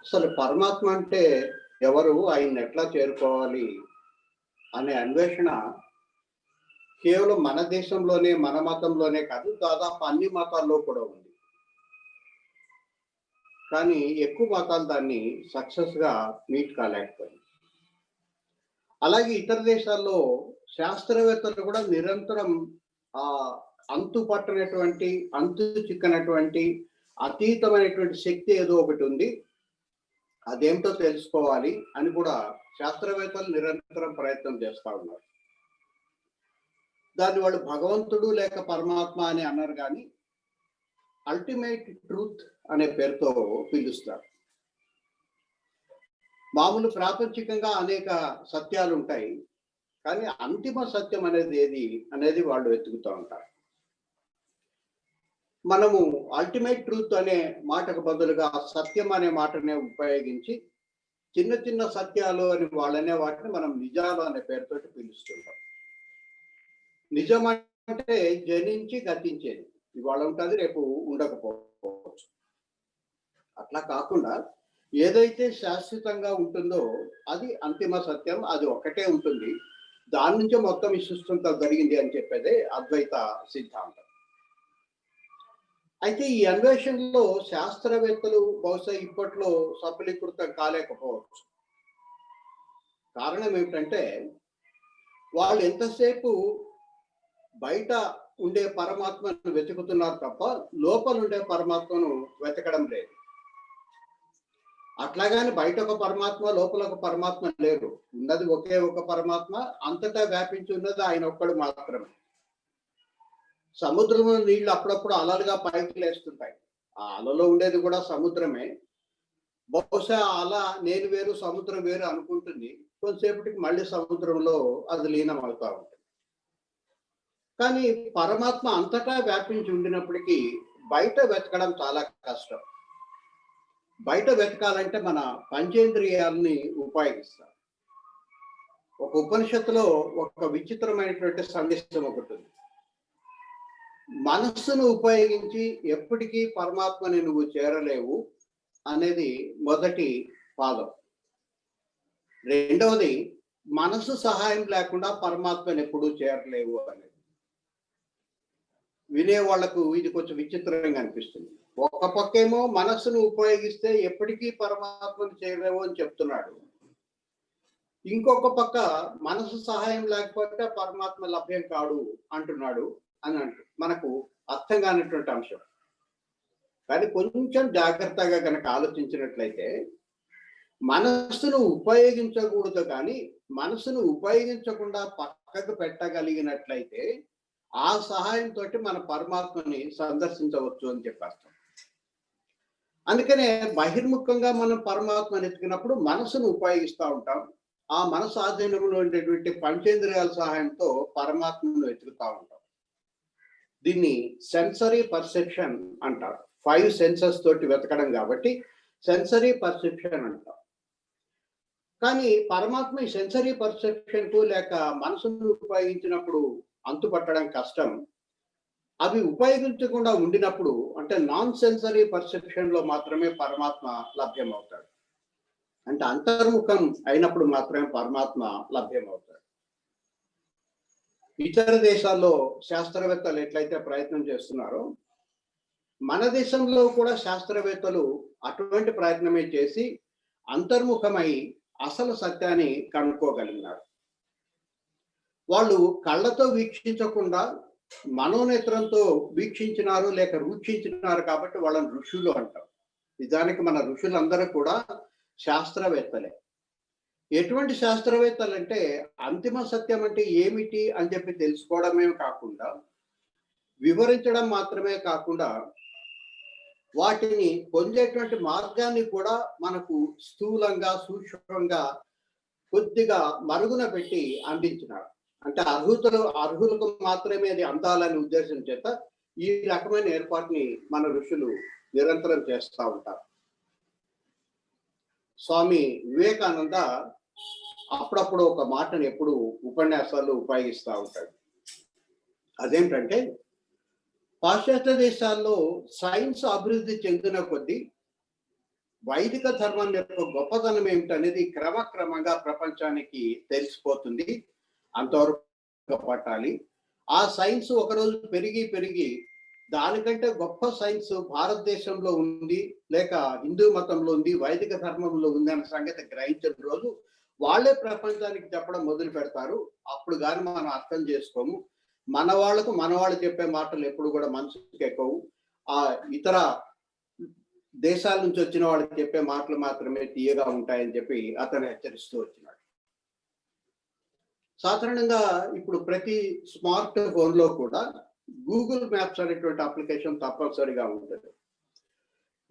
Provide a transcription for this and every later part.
అసలు పరమాత్మ అంటే ఎవరు? ఆయన్ని ఎట్లా చేరుకోవాలి అనే అన్వేషణ కేవలం మన దేశంలోనే, మన మతంలోనే కాదు, దాదాపు అన్ని మతాల్లో కూడా ఉంది. కానీ ఎక్కువ మతాలు దాన్ని సక్సెస్‌గా మీట్ కాలేకపోయాయి. అలాగే ఇతర దేశాల్లో శాస్త్రవేత్తలు కూడా నిరంతరం ఆహ్, అంతు పట్టనటువంటి, అంతు చిక్కనటువంటి, అతీతమైనటువంటి శక్తి ఏదో ఒకటి ఉంది. అదేంటో తెలుసుకోవాలి అని కూడా శాస్త్రవేత్తలు నిరంతరం ప్రయత్నం చేస్తా ఉన్నారు. దాన్ని వాళ్ళు భగవంతుడు లేక పరమాత్మ అని అన్నారు కానీ అల్టిమేట్ ట్రూత్ అనే పేరుతో పిలుస్తారు. మామూలు ప్రాపంచికంగా అనేక సత్యాలు ఉంటాయి. కానీ అంతిమ సత్యం అనేది ఏది అనేది వాళ్ళు వెతుకుతూ ఉంటారు. మనము అల్టిమేట్ ట్రూత్ అనే మాటకు బదులుగా సత్యం అనే మాటనే ఉపయోగించి చిన్న చిన్న సత్యాలు అని వాళ్ళనే వాటిని మనం నిజాలు అనే పేరుతోటి పిలుస్తుంటాం. నిజం అంటే జనించి గతించేది. ఇవాళ ఉంటుంది, రేపు ఉండకపోవచ్చు. అట్లా కాకుండా ఏదైతే శాశ్వతంగా ఉంటుందో అది అంతిమ సత్యం, అది ఒకటే ఉంటుంది. దాని నుంచే మొత్తం ఈ సృష్టి అంతా జరిగింది అని చెప్పేదే అద్వైత సిద్ధాంతం. అయితే ఈ అన్వేషణలో శాస్త్రవేత్తలు బహుశా ఇప్పట్లో సఫలీకృతం కాలేకపోవచ్చు. కారణం ఏమిటంటే వాళ్ళు ఎంతసేపు బయట ఉండే పరమాత్మను వెతుకుతున్నారు తప్ప లోపల ఉండే పరమాత్మను వెతకడం లేదు. అట్లాగాని బయట ఒక పరమాత్మ, లోపల ఒక పరమాత్మ లేరు. ఉన్నది ఒకే ఒక పరమాత్మ, అంతటా వ్యాపించి ఉన్నది ఆయన ఒక్కడు మాత్రమే. సముద్రంలో నీళ్లు అప్పుడప్పుడు అలలుగా పైకి లేస్తుంటాయి. ఆ అలలో ఉండేది కూడా సముద్రమే. బహుశా అల నేను వేరు, సముద్రం వేరు అనుకుంటుంది. కొంతసేపటికి మళ్ళీ సముద్రంలో అది లీనం అవుతా ఉంటుంది. కానీ పరమాత్మ అంతటా వ్యాపించి ఉండినప్పటికీ బయట వెతకడం చాలా కష్టం. బయట వెతకాలంటే మన పంచేంద్రియాలని ఉపయోగిస్తాం. ఒక ఉపనిషత్తులో ఒక విచిత్రమైనటువంటి సందేశం ఒకటి ఉంది. మనస్సును ఉపయోగించి ఎప్పటికీ పరమాత్మని నువ్వు చేరలేవు అనేది మొదటి పాదం. రెండవది, మనసు సహాయం లేకుండా పరమాత్మని ఎప్పుడూ చేరలేవు అనేది. వినే వాళ్లకు ఇది కొంచెం విచిత్రంగా అనిపిస్తుంది. ఒక పక్కేమో మనస్సును ఉపయోగిస్తే ఎప్పటికీ పరమాత్మను చేరలేవు అని చెప్తున్నాడు. ఇంకొక పక్క మనసు సహాయం లేకపోతే పరమాత్మ లభ్యం కాడు అంటున్నాడు అని మనకు అర్థం కానిటువంటి అంశం. కానీ కొంచెం జాగ్రత్తగా కనుక ఆలోచించినట్లయితే మనస్సును ఉపయోగించకూడదు, కానీ మనసును ఉపయోగించకుండా పక్కకు పెట్టగలిగినట్లయితే ఆ సహాయంతో మన పరమాత్మని సందర్శించవచ్చు అని చెప్పేస్తాం. అందుకనే బహిర్ముఖంగా మనం పరమాత్మని ఎత్తుకున్నప్పుడు మనసును ఉపయోగిస్తూ ఉంటాం. ఆ మనసు ఆధీనంలో ఉండేటువంటి పంచేంద్రియాల సహాయంతో పరమాత్మను వెతుకుతూ ఉంటాం. దీన్ని సెన్సరీ పర్సెప్షన్ అంటారు. 5 సెన్సెస్ తోటి వెతకడం కాబట్టి సెన్సరీ పర్సెప్షన్ అంటాం. కానీ పరమాత్మ ఈ సెన్సరీ పర్సెప్షన్ కు లేక మనసును ఉపయోగించినప్పుడు అంతుపట్టడం కష్టం. అవి ఉపయోగించకుండా ఉండినప్పుడు అంటే నాన్ సెన్సరీ పర్సెప్షన్ లో మాత్రమే పరమాత్మ లభ్యమవుతాడు. అంటే అంతర్ముఖం అయినప్పుడు మాత్రమే పరమాత్మ లభ్యమవుతాడు. ఇతర దేశాల్లో శాస్త్రవేత్తలు ఎట్లయితే ప్రయత్నం చేస్తున్నారో మన దేశంలో కూడా శాస్త్రవేత్తలు అటువంటి ప్రయత్నమే చేసి అంతర్ముఖమై అసలు సత్యాన్ని కనుక్కోగలిగినారు. వాళ్ళు కళ్ళతో వీక్షించకుండా మనోనేత్రంతో వీక్షించినారు లేక రూక్షించినారు కాబట్టి వాళ్ళని ఋషులు అంటారు. నిజానికి మన ఋషులందరూ కూడా శాస్త్రవేత్తలే. ఎటువంటి శాస్త్రవేత్తలు అంటే అంతిమ సత్యం అంటే ఏమిటి అని చెప్పి తెలుసుకోవడమే కాకుండా వివరించడం మాత్రమే కాకుండా వాటిని పొందేటువంటి మార్గాన్ని కూడా మనకు స్థూలంగా సూక్ష్మంగా కొద్దిగా మరుగున పెట్టి అందించినారు. అంటే అర్హులకు మాత్రమే అది అందాలని ఉద్దేశం చేత ఈ రకమైన ఏర్పాటుని మన ఋషులు నిరంతరం చేస్తూ ఉంటారు. స్వామి వివేకానంద అప్పుడప్పుడు ఒక మాటను ఎప్పుడు ఉపన్యాసాల్లో ఉపయోగిస్తూ ఉంటాడు. అదేంటంటే పాశ్చాత్య దేశాల్లో సైన్స్ అభివృద్ధి చెందిన కొద్దీ వైదిక ధర్మం యొక్క గొప్పతనం ఏమిటనేది క్రమక్రమంగా ప్రపంచానికి తెలిసిపోతుంది. అంతవరకు పట్టాలి. ఆ సైన్స్ ఒకరోజు పెరిగి పెరిగి దానికంటే గొప్ప సైన్స్ భారతదేశంలో ఉంది, లేక హిందూ మతంలో ఉంది, వైదిక ధర్మంలో ఉంది అన్న సంగతి గ్రహించిన రోజు వాళ్ళే ప్రపంచానికి చెప్పడం మొదలు పెడతారు. అప్పుడు కానీ మనం అర్థం చేసుకోము. మన వాళ్ళు చెప్పే మాటలు ఎప్పుడు కూడా మనసుకి ఎక్కువ. ఆ ఇతర దేశాల నుంచి వచ్చిన వాళ్ళకి చెప్పే మాటలు మాత్రమే తీయగా ఉంటాయని చెప్పి అతను హెచ్చరిస్తూ వచ్చినాడు. సాధారణంగా ఇప్పుడు ప్రతి స్మార్ట్ ఫోన్ లో కూడా గూగుల్ మ్యాప్స్ అనేటువంటి అప్లికేషన్ తప్పనిసరిగా ఉంటుంది.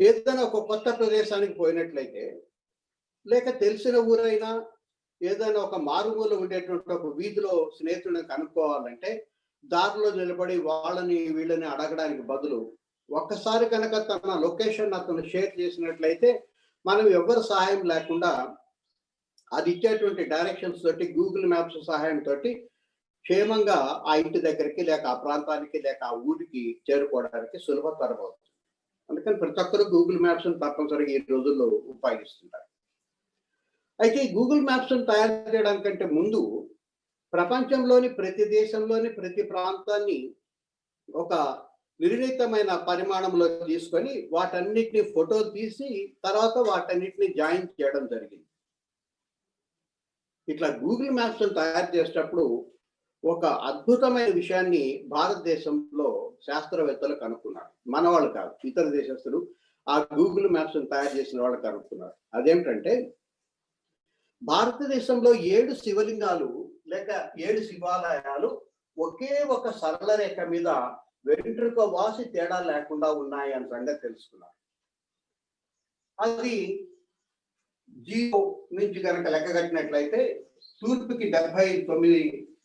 ఏదైనా ఒక కొత్త ప్రదేశానికి పోయినట్లయితే, లేక తెలిసిన ఊరైనా ఏదైనా ఒక మారుమూల ఉండేటువంటి ఒక వీధిలో స్నేహితుడిని కనుక్కోవాలంటే దారిలో నిలబడి వాళ్ళని వీళ్ళని అడగడానికి బదులు ఒక్కసారి కనుక తన లొకేషన్ అతను షేర్ చేసినట్లయితే మనం ఎవరి సహాయం లేకుండా అది ఇచ్చేటువంటి డైరెక్షన్స్ తోటి గూగుల్ మ్యాప్స్ సహాయంతో క్షేమంగా ఆ ఇంటి దగ్గరికి, లేక ఆ ప్రాంతానికి, లేక ఆ ఊరికి చేరుకోవడానికి సులభతరం అవుతుంది. అందుకని ప్రతి ఒక్కరు గూగుల్ మ్యాప్స్ తప్పనిసరిగా ఈ రోజుల్లో ఉపయోగిస్తుంటారు. అయితే ఈ గూగుల్ మ్యాప్స్ తయారు చేయడానికంటే ముందు ప్రపంచంలోని ప్రతి దేశంలోని ప్రతి ప్రాంతాన్ని ఒక నిర్ణీతమైన పరిమాణంలో తీసుకొని వాటన్నిటిని ఫోటోలు తీసి తర్వాత వాటన్నిటిని జాయిన్ చేయడం జరిగింది. ఇట్లా గూగుల్ మ్యాప్స్ తయారు చేసేటప్పుడు ఒక అద్భుతమైన విషయాన్ని భారతదేశంలో శాస్త్రవేత్తలు కనుక్కున్నారు. మన వాళ్ళు కాదు, ఇతర దేశస్తులు ఆ గూగుల్ మ్యాప్స్ తయారు చేసిన వాళ్ళు కనుక్కున్నారు. అదేంటంటే భారతదేశంలో 7 శివలింగాలు లేక 7 శివాలయాలు ఒకే ఒక సరళ రేఖ మీద వెంట్రుక వాసి తేడా లేకుండా ఉన్నాయి అని సంగతి తెలుసుకున్నారు. అది 0 నుంచి కనుక లెక్క కట్టినట్లయితే తూర్పుకి 79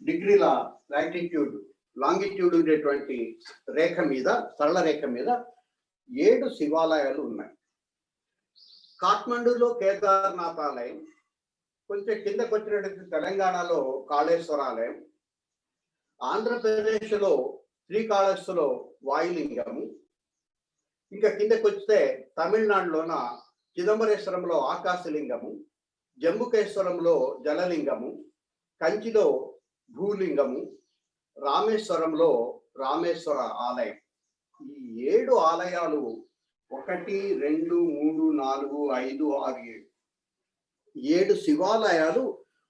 డిగ్రీల లాంగిట్యూడ్ ఉండేటువంటి రేఖ మీద, సరళ రేఖ మీద 7 శివాలయాలు ఉన్నాయి. కాఠ్మండూలో కేదార్నాథ్ ఆలయం, కొంచెం కిందకు వచ్చినట్టు తెలంగాణలో కాళేశ్వర ఆలయం, ఆంధ్రప్రదేశ్లో శ్రీకాళహస్తిలో వాయులింగము, ఇంకా కిందకు వస్తే తమిళనాడులోన చిదంబరేశ్వరంలో ఆకాశలింగము, జంబుకేశ్వరంలో జలలింగము, కంచిలో భూలింగము, రామేశ్వరంలో రామేశ్వర ఆలయం. ఈ 7 ఆలయాలు 1, 2, 3, 4, 5, 6, 7 శివాలయాలు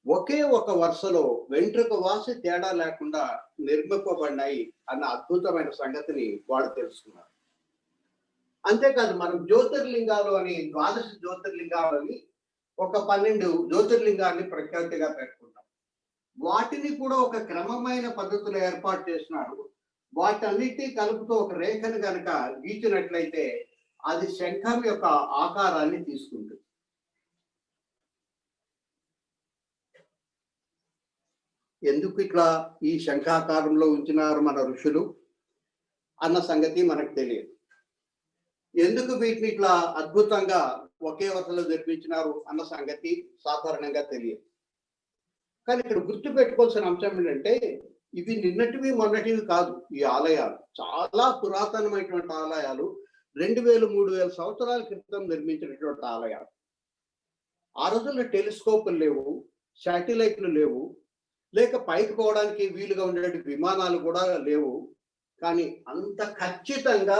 ఒకే ఒక వరుసలో వెంట్రుక వాసి తేడా లేకుండా నిర్మింపబడినాయి అన్న అద్భుతమైన సంగతిని వాడు తెలుసుకున్నారు. అంతేకాదు, మనం జ్యోతిర్లింగాలు అని 12 జ్యోతిర్లింగాలు అని ఒక 12 జ్యోతిర్లింగాన్ని ప్రఖ్యాతిగా పెట్టుకుంటాం. వాటిని కూడా ఒక క్రమమైన పద్ధతిలో ఏర్పాటు చేసినాడు. వాటన్నిటినీ కలుపుతూ ఒక రేఖను కనుక గీచినట్లయితే అది శంఖం యొక్క ఆకారాన్ని తీసుకుంటుంది. ఎందుకు ఇట్లా ఈ శంఖాకారంలో ఉంచినారు మన ఋషులు అన్న సంగతి మనకు తెలియదు. ఎందుకు వీటిని ఇట్లా అద్భుతంగా ఒకే వరుసలో నిర్మించినారు అన్న సంగతి సాధారణంగా తెలియదు. కానీ ఇక్కడ గుర్తు పెట్టుకోవాల్సిన అంశం ఏంటంటే ఇవి నిన్నటివి మొన్నటివి కాదు. ఈ ఆలయాలు చాలా పురాతనమైనటువంటి ఆలయాలు, 2000-3000 సంవత్సరాల క్రితం నిర్మించినటువంటి ఆలయాలు. ఆ రోజుల్లో టెలిస్కోపులు లేవు, శాటిలైట్లు లేవు, లేక పైకి పోవడానికి వీలుగా ఉండే విమానాలు కూడా లేవు. కానీ అంత ఖచ్చితంగా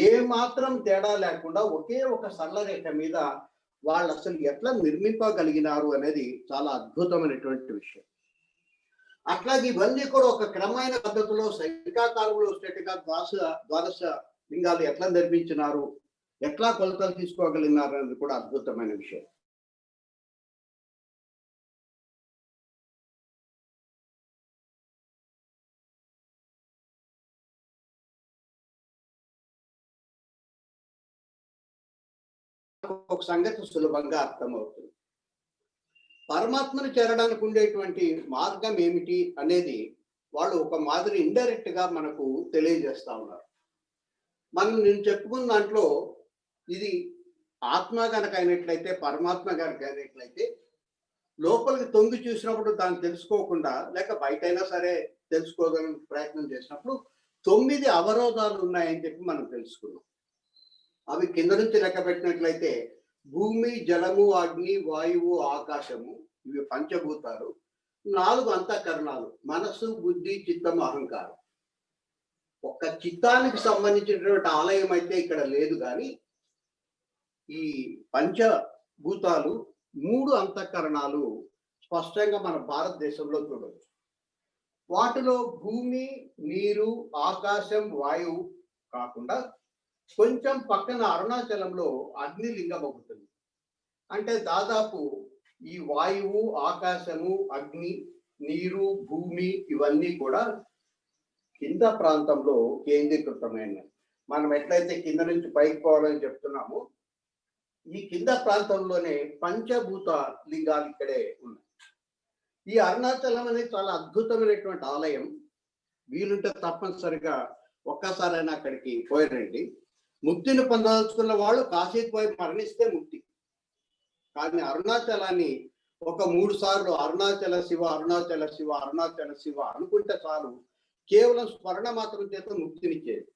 ఏ మాత్రం తేడా లేకుండా ఒకే ఒక సరళ రేఖ మీద వాళ్ళు అసలు ఎట్లా నిర్మింపగలిగినారు అనేది చాలా అద్భుతమైనటువంటి విషయం. అట్లాగే ఇవన్నీ కూడా ఒక క్రమమైన పద్ధతిలో శంఖాకారంలో వచ్చేట్టుగా ద్వాదశ లింగాలు ఎట్లా నిర్మించినారు, ఎట్లా కొలతలు తీసుకోగలిగినారు అనేది కూడా అద్భుతమైన విషయం. ఒక సంగతి సులభంగా అర్థమవుతుంది. పరమాత్మను చేరడానికి ఉండేటువంటి మార్గం ఏమిటి అనేది వాళ్ళు ఒక మాదిరి ఇండైరెక్ట్ గా మనకు తెలియజేస్తా ఉన్నారు. నేను చెప్పుకున్న దాంట్లో ఇది ఆత్మ కనుక అయినట్లయితే, పరమాత్మ కనుక అయినట్లయితే లోపలికి తొంగి చూసినప్పుడు దాన్ని తెలుసుకోకుండా, లేక బయటైనా సరే తెలుసుకోవడానికి ప్రయత్నం చేసినప్పుడు 9 అవరోధాలు ఉన్నాయని చెప్పి మనం తెలుసుకున్నాం. అవి కింద నుంచి లెక్క పెట్టినట్లయితే భూమి, జలము, అగ్ని, వాయువు, ఆకాశము, ఇవి పంచభూతాలు. 4 అంతఃకరణాలు: మనస్సు, బుద్ధి, చిత్తము, అహంకారం. ఒక్క చిత్తానికి సంబంధించినటువంటి ఆలయం అయితే ఇక్కడ లేదు, కానీ ఈ పంచభూతాలు 3 అంతఃకరణాలు స్పష్టంగా మన భారతదేశంలో చూడవచ్చు. వాటిలో భూమి, నీరు, ఆకాశం, వాయువు కాకుండా కొంచెం పక్కన అరుణాచలంలో అగ్నిలింగం ఒకటి. అంటే దాదాపు ఈ వాయువు, ఆకాశము, అగ్ని, నీరు, భూమి ఇవన్నీ కూడా కింద ప్రాంతంలో కేంద్రీకృతమైనవి. మనం ఎట్లయితే కింద నుంచి పైకి పోవాలని చెప్తున్నామో, ఈ కింద ప్రాంతంలోనే పంచభూత లింగాలు ఇక్కడే ఉన్నాయి. ఈ అరుణాచలం అనేది చాలా అద్భుతమైనటువంటి ఆలయం. వీలుంటే తప్పనిసరిగా ఒక్కసారైనా అక్కడికి పోయిరండి. ముక్తిని పొందదలుచుకున్న వాళ్ళు కాశీకి పోయి మరణిస్తే ముక్తి. కానీ అరుణాచలాన్ని ఒక 3 సార్లు అరుణాచల శివ, అరుణాచల శివ, అరుణాచల శివ అనుకుంటే చాలు, కేవలం స్మరణ మాత్రం చేత ముక్తినిచ్చేది.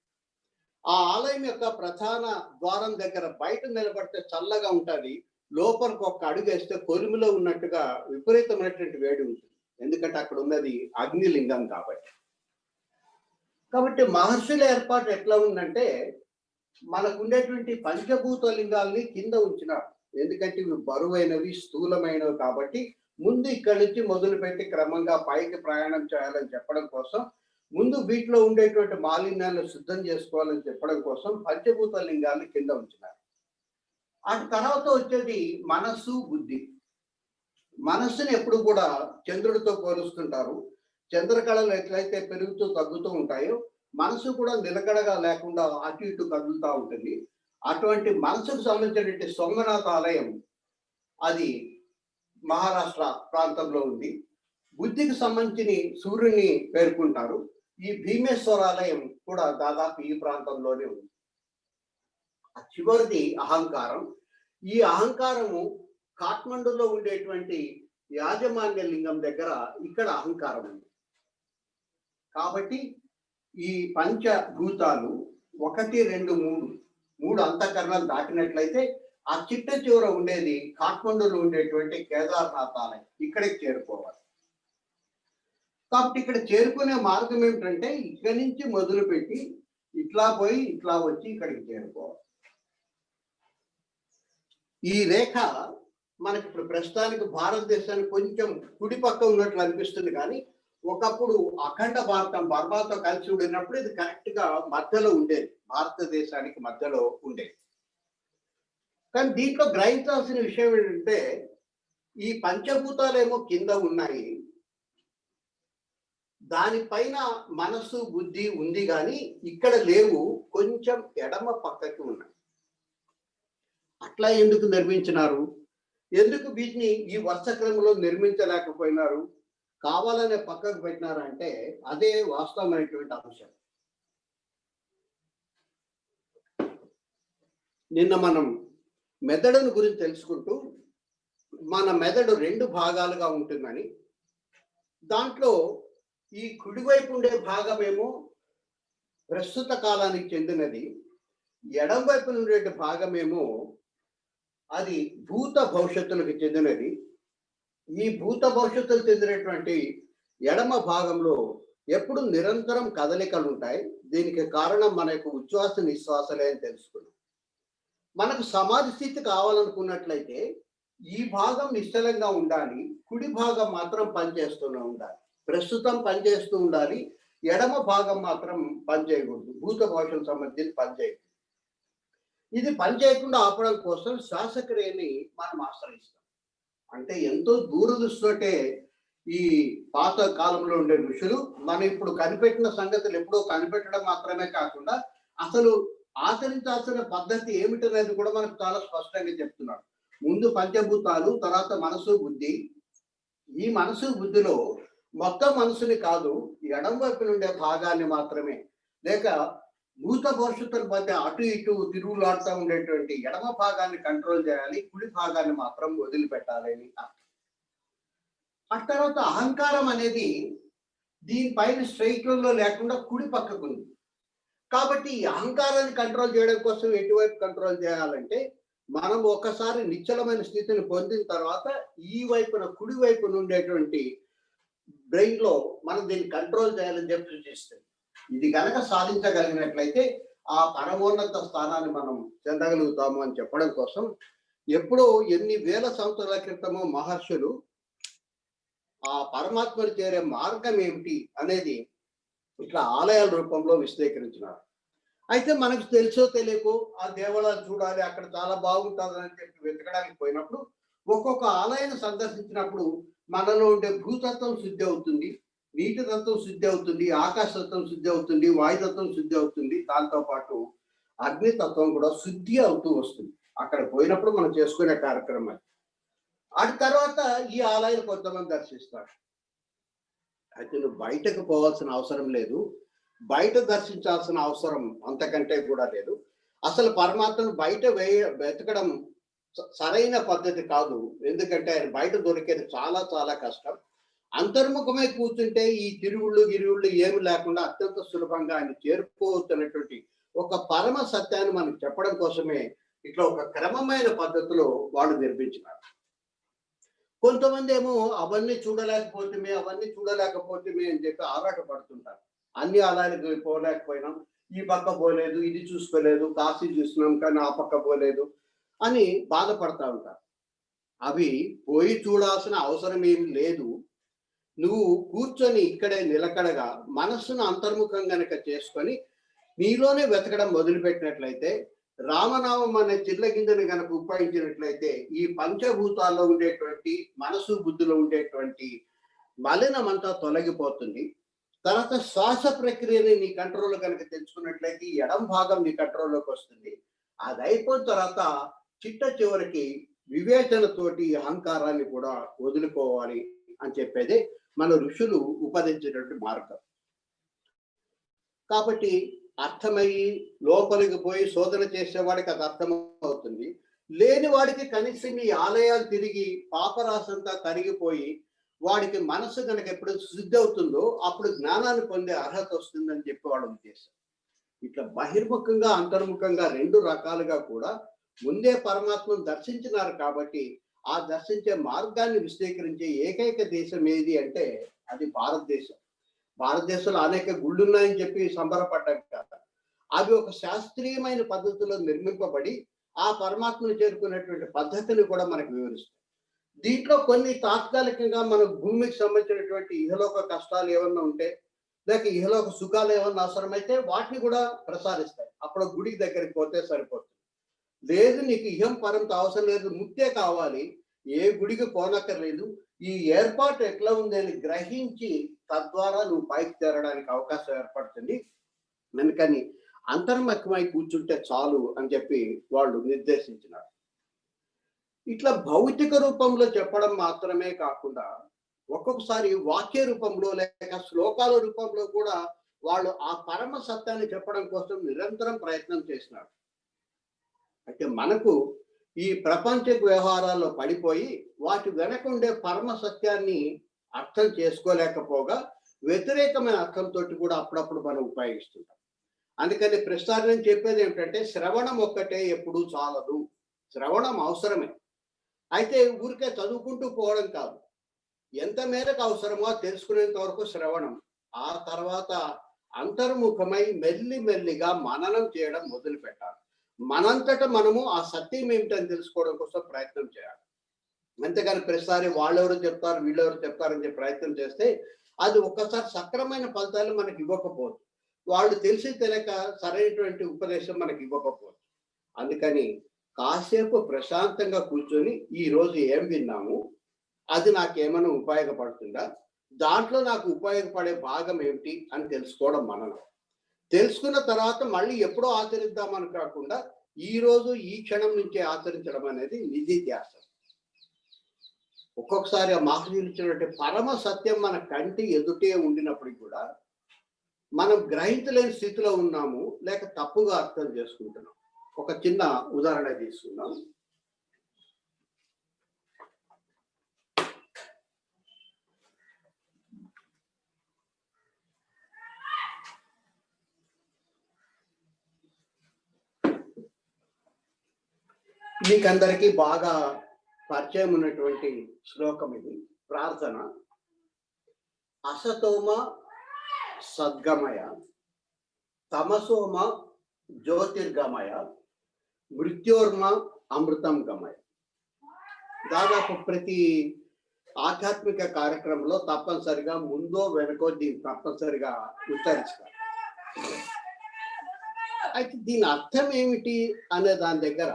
ఆ ఆలయం యొక్క ప్రధాన ద్వారం దగ్గర బయట నిలబడితే చల్లగా ఉంటుంది, లోపలికి ఒక్క అడుగు వేస్తే కొలిమిలో ఉన్నట్టుగా విపరీతమైనటువంటి వేడి ఉంటుంది. ఎందుకంటే అక్కడ ఉన్నది అగ్నిలింగం కాబట్టి. మహర్షుల ఏర్పాటు ఎట్లా ఉందంటే, మనకు ఉండేటువంటి పంచభూత లింగాల్ని కింద ఉంచినారు. ఎందుకంటే ఇవి బరువైనవి, స్థూలమైనవి కాబట్టి ముందు ఇక్కడి నుంచి మొదలుపెట్టి క్రమంగా పైకి ప్రయాణం చేయాలని చెప్పడం కోసం, ముందు వీటిలో ఉండేటువంటి మాలిన్యాలను శుద్ధం చేసుకోవాలని చెప్పడం కోసం పంచభూత లింగాల్ని కింద ఉంచినారు. అటు తర్వాత వచ్చేది మనస్సు, బుద్ధి. మనస్సుని ఎప్పుడు కూడా చంద్రుడితో పోలుస్తుంటారు. చంద్రకళలు ఎట్లయితే పెరుగుతూ తగ్గుతూ ఉంటాయో, మనసు కూడా నిలకడగా లేకుండా అటు ఇటు కదులుతూ ఉంటుంది. అటువంటి మనసుకు సంబంధించినటువంటి సోమనాథ ఆలయం అది మహారాష్ట్ర ప్రాంతంలో ఉంది. బుద్ధికి సంబంధించి సూర్యుని పేర్కొంటారు. ఈ భీమేశ్వర ఆలయం కూడా దాదాపు ఈ ప్రాంతంలోనే ఉంది. చివరిది అహంకారం. ఈ అహంకారము కాఠ్మండూలో ఉండేటువంటి యాజమాన్య లింగం దగ్గర ఇక్కడ అహంకారం ఉంది. కాబట్టి ఈ పంచభూతాలు 1, 2, 3 అంతఃకరణాలు దాటినట్లయితే ఆ చిట్ట చివర ఉండేది కాఠ్మండూలో ఉండేటువంటి కేదార్నాథ్ ఆలయం. ఇక్కడికి చేరుకోవాలి. కాబట్టి ఇక్కడ చేరుకునే మార్గం ఏమిటంటే, ఇక్కడి నుంచి మొదలుపెట్టి ఇట్లా పోయి ఇట్లా వచ్చి ఇక్కడికి చేరుకోవాలి. ఈ రేఖ మనకి ఇప్పుడు ప్రస్తుతానికి భారతదేశానికి కొంచెం కుడి పక్క ఉన్నట్లు అనిపిస్తుంది, కానీ ఒకప్పుడు అఖండ భారతం బర్మాతో కలిసి ఉండినప్పుడు ఇది కరెక్ట్ గా మధ్యలో ఉండేది, భారతదేశానికి మధ్యలో ఉండేది. కానీ దీంట్లో గ్రహించాల్సిన విషయం ఏంటంటే, ఈ పంచభూతాలేమో కింద ఉన్నాయి, దానిపైన మనస్సు, బుద్ధి ఉంది, కానీ ఇక్కడ లేవు, కొంచెం ఎడమ పక్కకి ఉన్నాయి. అట్లా ఎందుకు నిర్మించినారు? ఎందుకు వీటిని ఈ వరుస క్రమంలో నిర్మించలేకపోయినారు? కావాలనే పక్కకు పెట్టినారంటే అదే వాస్తవమైనటువంటి అంశం. నిన్న మనం మెదడును గురించి తెలుసుకుంటూ, మన మెదడు 2 భాగాలుగా ఉంటుందని, దాంట్లో ఈ కుడివైపు ఉండే భాగమేమో ప్రస్తుత కాలానికి చెందినది, ఎడం వైపు ఉండే భాగమేమో అది భూత భవిష్యత్తులకు చెందినది. ఈ భూత భవిష్యత్తులు చెందినటువంటి ఎడమ భాగంలో ఎప్పుడు నిరంతరం కదలికలు ఉంటాయి. దీనికి కారణం మన యొక్క ఉచ్ఛ్వాస నిశ్వాసలే అని తెలుసుకున్నాం. మనకు సమాధి స్థితి కావాలనుకున్నట్లయితే ఈ భాగం నిశ్చలంగా ఉండాలి, కుడి భాగం మాత్రం పనిచేస్తూనే ఉండాలి. ప్రస్తుతం పనిచేస్తూ ఉండాలి, ఎడమ భాగం మాత్రం పనిచేయకూడదు. భూత భవిష్యత్తు సంబంధించి పనిచేయకూడదు. ఇది పనిచేయకుండా ఆపడం కోసం శ్వాసక్రియని మనం ఆశ్రయిస్తాం. అంటే ఎంతో దూరదృష్టితోటే ఈ పాత కాలంలో ఉండే ఋషులు మనం ఇప్పుడు కనిపెట్టిన సంగతులు ఎప్పుడో కనిపెట్టడం మాత్రమే కాకుండా అసలు ఆచరించాల్సిన పద్ధతి ఏమిటనేది కూడా మనకు చాలా స్పష్టంగా చెప్తున్నాడు. ముందు పంచభూతాలు, తర్వాత మనసు, బుద్ధి. ఈ మనసు బుద్ధిలో మొత్తం మనసుని కాదు, ఎడం వైపు ఉండే భాగాన్ని మాత్రమే, లేక భూత భవిష్యత్తుల మధ్య అటు ఇటు తిరుగులాడుతూ ఉండేటువంటి ఎడమ భాగాన్ని కంట్రోల్ చేయాలి, కుడి భాగాన్ని మాత్రం వదిలిపెట్టాలి అని అర్థం. ఆ తర్వాత అహంకారం అనేది దీనిపైన స్ట్రైట్లలో లేకుండా కుడి పక్కకు ఉంది. కాబట్టి ఈ అహంకారాన్ని కంట్రోల్ చేయడం కోసం ఎటువైపు కంట్రోల్ చేయాలంటే మనం ఒకసారి నిశ్చలమైన స్థితిని పొందిన తర్వాత ఈ వైపున కుడి వైపున ఉండేటువంటి బ్రెయిన్ లో మనం దీన్ని కంట్రోల్ చేయాలని చెప్పి సూచిస్తుంది. ఇది కనుక సాధించగలిగినట్లయితే ఆ పరమోన్నత స్థానాన్ని మనం చెందగలుగుతాము అని చెప్పడం కోసం ఎప్పుడో ఎన్ని వేల సంవత్సరాల క్రితమో మహర్షులు ఆ పరమాత్మను చేరే మార్గం ఏమిటి అనేది ఇట్లా ఆలయాల రూపంలో విశ్లేషించినారు. అయితే మనకు తెలుసో తెలియకో ఆ దేవాలయాలు చూడాలి, అక్కడ చాలా బాగుంటుంది అని చెప్పి వెతకడానికి పోయినప్పుడు ఒక్కొక్క ఆలయాన్ని సందర్శించినప్పుడు మనలో ఉండే భూతత్వం శుద్ధి అవుతుంది, నీటి తత్వం శుద్ధి అవుతుంది, ఆకాశ తత్వం శుద్ధి అవుతుంది, వాయుతత్వం శుద్ధి అవుతుంది, దాంతో పాటు అగ్నితత్వం కూడా శుద్ధి అవుతూ వస్తుంది. అక్కడ పోయినప్పుడు మనం చేసుకునే కార్యక్రమం. ఆ తర్వాత ఈ ఆలయాలు కొంతమంది దర్శిస్తారు. అయితే నువ్వు బయటకు పోవాల్సిన అవసరం లేదు, బయట దర్శించాల్సిన అవసరం అంతకంటే కూడా లేదు. అసలు పరమాత్మను బయట వెతకడం సరైన పద్ధతి కాదు. ఎందుకంటే ఆయన బయట దొరికేది చాలా చాలా కష్టం. అంతర్ముఖమై కూర్చుంటే ఈ తిరుగుళ్ళు గిరుగుళ్ళు ఏమి లేకుండా అత్యంత సులభంగా ఆయన చేరుకోవచ్చు అనేటువంటి ఒక పరమ సత్యాన్ని మనకు చెప్పడం కోసమే ఇట్లా ఒక క్రమమైన పద్ధతిలో వాళ్ళు నిర్మించినారు. కొంతమంది ఏమో అవన్నీ చూడలేకపోతే అని చెప్పి ఆరాట పడుతుంటారు. అన్ని ఆలయాలకు పోలేకపోయినాం, ఈ పక్క పోలేదు, ఇది చూసుకోలేదు, కాశీ చూసినాం కానీ ఆ పక్క పోలేదు అని బాధపడతా ఉంటారు. అవి పోయి చూడాల్సిన అవసరం ఏమి లేదు. నువ్వు కూర్చొని ఇక్కడే నిలకడగా మనస్సును అంతర్ముఖం గనక చేసుకొని నీలోనే వెతకడం మొదలుపెట్టినట్లయితే, రామనామం అనే చిల్లగింజను గనక ఉపయోగించినట్లయితే ఈ పంచభూతాల్లో ఉండేటువంటి మనసు బుద్ధిలో ఉండేటువంటి మలినం అంతా తొలగిపోతుంది. తర్వాత శ్వాస ప్రక్రియని నీ కంట్రోల్ కనుక తెచ్చుకున్నట్లయితే ఈ ఎడం భాగం నీ కంట్రోల్లోకి వస్తుంది. అది అయిపోయిన తర్వాత చిట్ట చివరికి వివేచనతోటి అహంకారాన్ని కూడా వదులుకోవాలి అని చెప్పేది మన ఋషులు ఉపదించినటువంటి మార్గం. కాబట్టి అర్థమయ్యి లోపలికి పోయి శోధన చేసేవాడికి అది అర్థమవుతుంది. లేని వాడికి కనీసం ఈ ఆలయాలు తిరిగి పాపరాశంతా కరిగిపోయి వాడికి మనసు కనుక ఎప్పుడు శుద్ధి అవుతుందో అప్పుడు జ్ఞానాన్ని పొందే అర్హత వస్తుందని చెప్పి వాళ్ళ ఉద్దేశం. ఇట్లా బహిర్ముఖంగా అంతర్ముఖంగా రెండు రకాలుగా కూడా ముందే పరమాత్మను దర్శించినారు కాబట్టి ఆ దర్శించే మార్గాన్ని విశ్లేషించే ఏకైక దేశం ఏది అంటే అది భారతదేశం. భారతదేశంలో అనేక గుళ్ళు ఉన్నాయని చెప్పి సంబరపడ్డాం కదా, అవి ఒక శాస్త్రీయమైన పద్ధతిలో నిర్మింపబడి ఆ పరమాత్మను చేరుకునేటువంటి పద్ధతిని కూడా మనకు వివరిస్తాయి. దీంట్లో కొన్ని తాత్కాలికంగా మన భూమికి సంబంధించినటువంటి ఇహలోక కష్టాలు ఏమన్నా ఉంటే లేక ఇహలోక సుఖాలు ఏమన్నా అవసరమైతే వాటిని కూడా ప్రసారిస్తాయి. అప్పుడు గుడికి దగ్గరికి పోతే సరిపోతుంది. లేదు నీకు ఇహం పరంతో అవసరం లేదు, ముక్తే కావాలి, ఏ గుడికి పోనక్కర్లేదు, ఈ ఏర్పాటు ఎట్లా ఉంది అని గ్రహించి తద్వారా నువ్వు పైకి చేరడానికి అవకాశం ఏర్పడుతుంది. అందుకని అంతర్ముఖమై కూర్చుంటే చాలు అని చెప్పి వాళ్ళు నిర్దేశించినారు. ఇట్లా భౌతిక రూపంలో చెప్పడం మాత్రమే కాకుండా ఒక్కొక్కసారి వాక్య రూపంలో లేక శ్లోకాల రూపంలో కూడా వాళ్ళు ఆ పరమ సత్యాన్ని చెప్పడం కోసం నిరంతరం ప్రయత్నం చేసినారు. అయితే మనకు ఈ ప్రపంచ వ్యవహారాల్లో పడిపోయి వాటి వెనక ఉండే పరమ సత్యాన్ని అర్థం చేసుకోలేకపోగా వ్యతిరేకమైన అర్థంతో కూడా అప్పుడప్పుడు మనం ఉపయోగిస్తుంటాం. అందుకని ప్రస్తుతాన్ని నేను చెప్పేది ఏమిటంటే శ్రవణం ఒక్కటే ఎప్పుడూ చాలదు, శ్రవణం అవసరమే. అయితే ఊరికే చదువుకుంటూ పోవడం కాదు, ఎంత మేరకు అవసరమో తెలుసుకునేంత వరకు శ్రవణం, ఆ తర్వాత అంతర్ముఖమై మెల్లిమెల్లిగా మననం చేయడం మొదలు పెట్టాలి. మనంతట మనము ఆ సత్యం ఏమిటని తెలుసుకోవడం కోసం ప్రయత్నం చేయాలి. అంతేగాని ప్రతిసారి వాళ్ళెవరు చెప్తారు వీళ్ళెవరు చెప్తారని చెప్పి ప్రయత్నం చేస్తే అది ఒక్కసారి సక్రమైన ఫలితాలు మనకి ఇవ్వకపోవచ్చు, వాళ్ళు తెలిసి తెలియక సరైనటువంటి ఉపదేశం మనకి ఇవ్వకపోవచ్చు. అందుకని కాసేపు ప్రశాంతంగా కూర్చొని ఈ రోజు ఏం విన్నాము, అది నాకేమైనా ఉపయోగపడుతుందా, దాంట్లో నాకు ఉపయోగపడే భాగం ఏమిటి అని తెలుసుకోవడం మననం. తెలుసుకున్న తర్వాత మళ్ళీ ఎప్పుడో ఆచరిద్దామని కాకుండా ఈ రోజు ఈ క్షణం నుంచే ఆచరించడం అనేది నిధిధ్యాస. ఒక్కొక్కసారి ఆ మాకు పరమ సత్యం మన కంటి ఎదుటే ఉండినప్పటికీ కూడా మనం గ్రహించలేని స్థితిలో ఉన్నాము, లేక తప్పుగా అర్థం చేసుకుంటున్నాం. ఒక చిన్న ఉదాహరణ తీసుకుందాం. మీకందరికీ బాగా పరిచయం ఉన్నటువంటి శ్లోకం ఇది. ప్రార్థన. అసతోమ సద్గమయ, తమసోమ జ్యోతిర్గమయ, మృత్యోర్మ అమృతం గమయ. దాదాపు ప్రతి ఆధ్యాత్మిక కార్యక్రమంలో తప్పనిసరిగా ముందో వెనకో దీన్ని తప్పనిసరిగా ఉచ్చరించాలి. అయితే దీని అర్థం ఏమిటి అనే దాని దగ్గర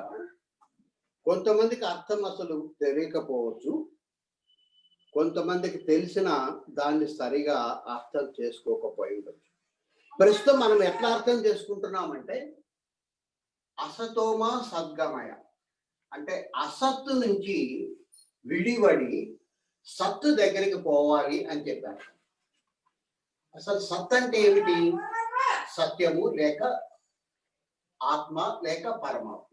కొంతమందికి అర్థం అసలు తెలియకపోవచ్చు, కొంతమందికి తెలిసిన దాన్ని సరిగా అర్థం చేసుకోకపోయి ఉండొచ్చు. ప్రస్తుతం మనం ఎట్లా అర్థం చేసుకుంటున్నామంటే అసతోమ సద్గమయ అంటే అసత్తు నుంచి విడివడి సత్తు దగ్గరికి పోవాలి అని చెప్పారు. అసలు సత్ అంటే ఏమిటి? సత్యము లేక ఆత్మ లేక పరమాత్మ.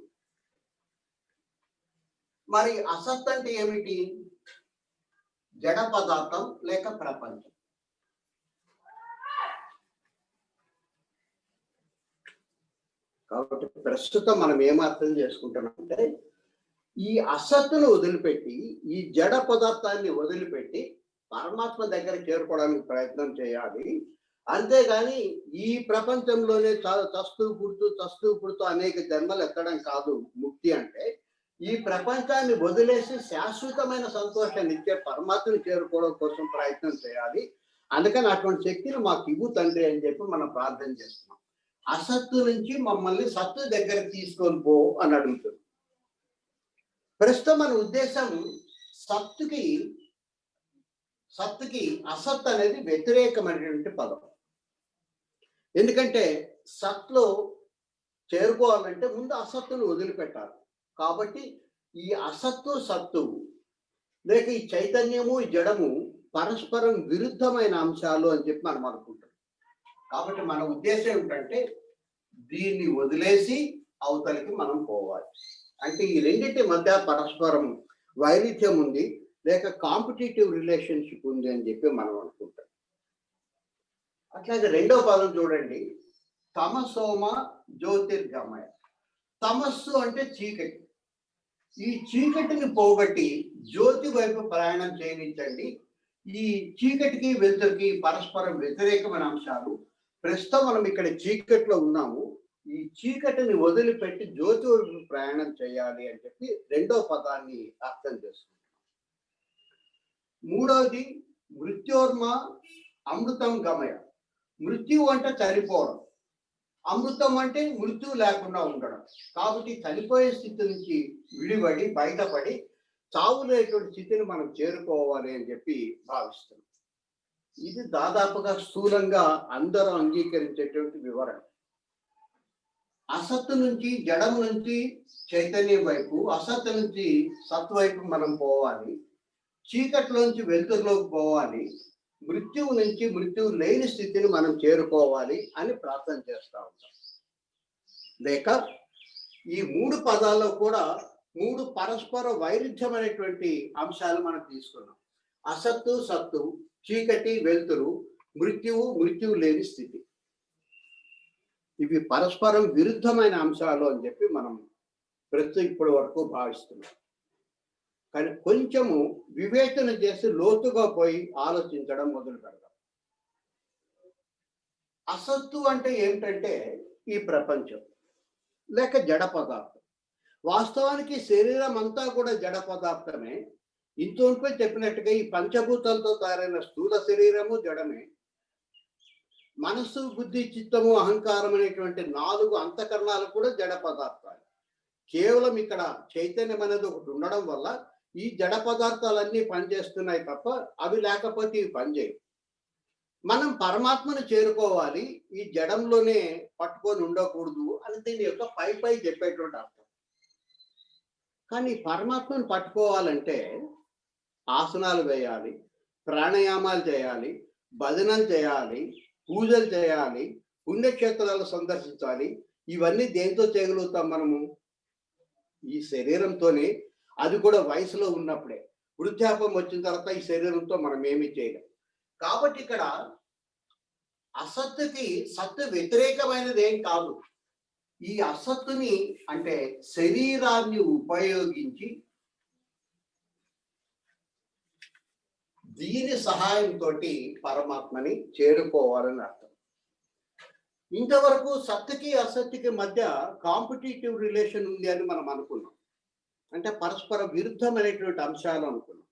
మరి అసత్ అంటే ఏమిటి? జడ పదార్థం లేక ప్రపంచం. కాబట్టి ప్రస్తుతం మనం ఏం అర్థం చేసుకుంటున్నామంటే ఈ అసత్తును వదిలిపెట్టి, ఈ జడ పదార్థాన్ని వదిలిపెట్టి పరమాత్మ దగ్గర చేరుకోవడానికి ప్రయత్నం చేయాలి. అంతేగాని ఈ ప్రపంచంలోనే చస్తూ పుడుతూ అనేక జన్మలు ఎత్తడం కాదు ముక్తి అంటే. ఈ ప్రపంచాన్ని వదిలేసి శాశ్వతమైన సంతోషాన్ని ఇచ్చే పరమాత్మను చేరుకోవడం కోసం ప్రయత్నం చేయాలి. అందుకని అటువంటి శక్తిని మాకు ఇవ్వు తండ్రి అని చెప్పి మనం ప్రార్థన చేస్తున్నాం. అసత్తు నుంచి మమ్మల్ని సత్తు దగ్గరికి తీసుకొని పో అని అడుగుతుంది. ప్రస్తుతం మన ఉద్దేశం సత్తుకి అసత్ అనేది వ్యతిరేకమైనటువంటి పదం. ఎందుకంటే సత్లో చేరుకోవాలంటే ముందు అసత్తును వదిలిపెట్టాలి. కాబట్టి ఈ అసత్తు సత్తు లేక ఈ చైతన్యము ఈ జడము పరస్పరం విరుద్ధమైన అంశాలు అని చెప్పి మనం అనుకుంటాం. కాబట్టి మన ఉద్దేశం ఏమిటంటే దీన్ని వదిలేసి అవతలికి మనం పోవాలి. అంటే ఈ రెండింటి మధ్య పరస్పరం వైరుధ్యం ఉంది లేక కాంపిటేటివ్ రిలేషన్షిప్ ఉంది అని చెప్పి మనం అనుకుంటాం. అట్లాగే రెండో పదం చూడండి, తమసోమ జ్యోతిర్గమయ. తమస్సు అంటే చీకటి. ఈ చీకటిని పోగొట్టి జ్యోతి వైపు ప్రయాణం చేయనించండి. ఈ చీకటికి వెలుతురికి పరస్పరం వ్యతిరేకమైన అంశాలు. ప్రస్తుతం మనం ఇక్కడ చీకటిలో ఉన్నాము. ఈ చీకటిని వదిలిపెట్టి జ్యోతి వైపు ప్రయాణం చేయాలి అని చెప్పి రెండో పదాన్ని అర్థం చేసుకుంటాం. మూడవది మృత్యోర్మ అమృతం గమయ. మృత్యు అంటే చనిపోవడం, అమృతం అంటే మృత్యు లేకుండా ఉండడం. కాబట్టి చనిపోయే స్థితి నుంచి విడిపడి బయటపడి చావులేటువంటి స్థితిని మనం చేరుకోవాలి అని చెప్పి భావిస్తున్నాం. ఇది దాదాపుగా స్థూలంగా అందరూ అంగీకరించేటువంటి వివరణ. అసత్తు నుంచి జడం నుంచి చైతన్యం వైపు, అసత్తు నుంచి సత్ వైపు మనం పోవాలి. చీకట్లోంచి వెలుతురులోకి పోవాలి. మృత్యువు నుంచి మృత్యువు లేని స్థితిని మనం చేరుకోవాలి అని ప్రార్థన చేస్తూ ఉంటాం. లేక ఈ మూడు పదాల్లో కూడా మూడు పరస్పర వైరుధ్యమైనటువంటి అంశాలు మనం తీసుకున్నాం. అసత్తు సత్తు, చీకటి వెలుతురు, మృత్యువు లేని స్థితి. ఇవి పరస్పరం విరుద్ధమైన అంశాలు అని చెప్పి మనం ఇప్పటి వరకు భావిస్తున్నాం. కానీ కొంచెము వివేచన చేసి లోతుగా పోయి ఆలోచించడం మొదలు పెడదాం. అసత్తు అంటే ఏమిటంటే ఈ ప్రపంచం లేక జడ పదార్థం. వాస్తవానికి శరీరం అంతా కూడా జడ పదార్థమే. ఇంతవరకు చెప్పినట్టుగా ఈ పంచభూతాలతో తయారైన స్థూల శరీరము జడమే. మనస్సు, బుద్ధి, చిత్తము, అహంకారం అనేటువంటి 4 అంతఃకరణాలు కూడా జడ పదార్థాలు. కేవలం ఇక్కడ చైతన్యం అనేది ఒకటి ఉండడం వల్ల ఈ జడ పదార్థాలన్నీ పనిచేస్తున్నాయి తప్ప అవి లేకపోతే ఇవి పనిచేయవు. మనం పరమాత్మను చేరుకోవాలి, ఈ జడంలోనే పట్టుకొని ఉండకూడదు అని దీని యొక్క పై చెప్పేటువంటి అర్థం. కానీ పరమాత్మను పట్టుకోవాలంటే ఆసనాలు వేయాలి, ప్రాణాయామాలు చేయాలి, భజనలు చేయాలి, పూజలు చేయాలి, పుణ్యక్షేత్రాలు సందర్శించాలి. ఇవన్నీ దేంతో చేయగలుగుతాం మనము? ఈ శరీరంతోనే. అది కూడా వయసులో ఉన్నప్పుడే. వృద్ధాప్యం వచ్చిన తర్వాత ఈ శరీరంతో మనం ఏమీ చేయలేం. కాబట్టి ఇక్కడ అసత్తుకి సత్తు వ్యతిరేకమైనది ఏం కాదు. ఈ అసత్తుని అంటే శరీరాన్ని ఉపయోగించి దీని సహాయంతో పరమాత్మని చేరుకోవాలని అర్థం. ఇంతవరకు సత్తుకి అసత్తుకి మధ్య కాంపిటేటివ్ రిలేషన్ ఉంది అని మనం అనుకున్నాం, అంటే పరస్పర విరుద్ధమైనటువంటి అంశాలు అనుకున్నాం.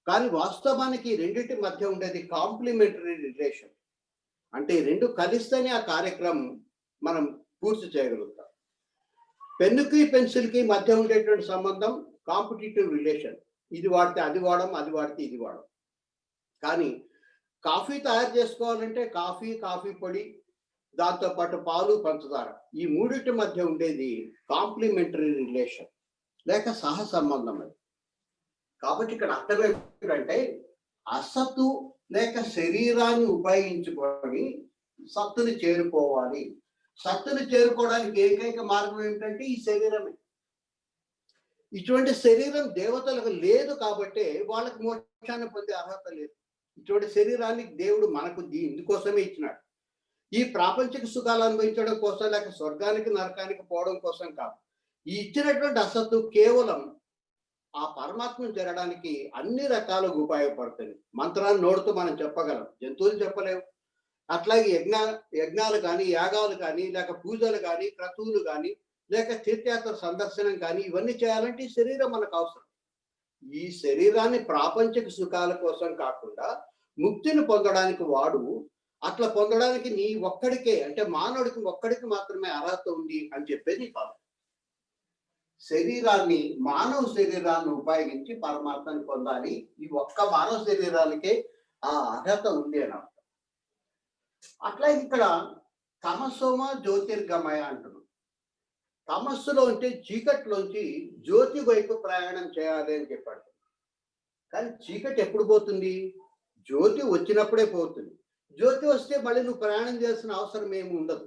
కానీ వాస్తవానికి రెండింటి మధ్య ఉండేది కాంప్లిమెంటరీ రిలేషన్. అంటే రెండు కలిస్తేనే ఆ కార్యక్రమం మనం పూర్తి చేయగలుగుతాం. పెన్నుకి పెన్సిల్కి మధ్య ఉండేటువంటి సంబంధం కాంపిటేటివ్ రిలేషన్. ఇది వాడితే అది వాడడం, అది వాడితే ఇది వాడడం. కానీ కాఫీ తయారు చేసుకోవాలంటే కాఫీ పొడి, దాంతోపాటు పాలు, పంచదార, ఈ మూడింటి మధ్య ఉండేది కాంప్లిమెంటరీ రిలేషన్ లేక సహ సంబంధం. అది కాబట్టి ఇక్కడ అర్థం ఏంటంటే అసత్తు లేక శరీరాన్ని ఉపయోగించుకొని సత్తుని చేరుకోవాలి. సత్తుని చేరుకోవడానికి ఏకైక మార్గం ఏమిటంటే ఈ శరీరమే. ఇటువంటి శరీరం దేవతలకు లేదు కాబట్టి వాళ్ళకి మోక్షాన్ని పొందే అర్హత లేదు. ఇటువంటి శరీరాన్ని దేవుడు మనకు ఇందుకోసమే ఇచ్చినాడు. ఈ ప్రాపంచిక సుఖాలు అనుభవించడం కోసం లేక స్వర్గానికి నరకానికి పోవడం కోసం కాదు. ఈ ఇచ్చినటువంటి అసత్తు కేవలం ఆ పరమాత్మను చేరడానికి అన్ని రకాలుగా ఉపయోగపడుతుంది. మంత్రాన్ని నోడుతూ మనం చెప్పగలం, జంతువులు చెప్పలేవు. అట్లాగే యజ్ఞాలు కానీ, యాగాలు కానీ, లేక పూజలు కానీ, క్రతువులు కానీ, లేక తీర్థయాత్ర సందర్శనం కానీ, ఇవన్నీ చేయాలంటే ఈ శరీరం మనకు అవసరం. ఈ శరీరాన్ని ప్రాపంచిక సుఖాల కోసం కాకుండా ముక్తిని పొందడానికి వాడు, అట్లా పొందడానికి నీ ఒక్కడికే, అంటే మానవుడికి ఒక్కడికి మాత్రమే అర్హత ఉంది అని చెప్పేది కాదు. శరీరాన్ని, మానవ శరీరాన్ని ఉపయోగించి పరమాత్మని పొందాలి. ఈ ఒక్క మానవ శరీరానికే ఆ అర్హత ఉంది అని అర్థం. అట్లా ఇక్కడ తమస్సోమ జ్యోతిర్గమయ అంటున్నాం. తమస్సులో ఉంటే చీకట్లోంచి జ్యోతి వైపు ప్రయాణం చేయాలి అని చెప్పాడు. కానీ చీకటి ఎప్పుడు పోతుంది? జ్యోతి వచ్చినప్పుడే పోతుంది. జ్యోతి వస్తే మళ్ళీ నువ్వు ప్రయాణం చేయాల్సిన అవసరం ఏమి ఉండదు.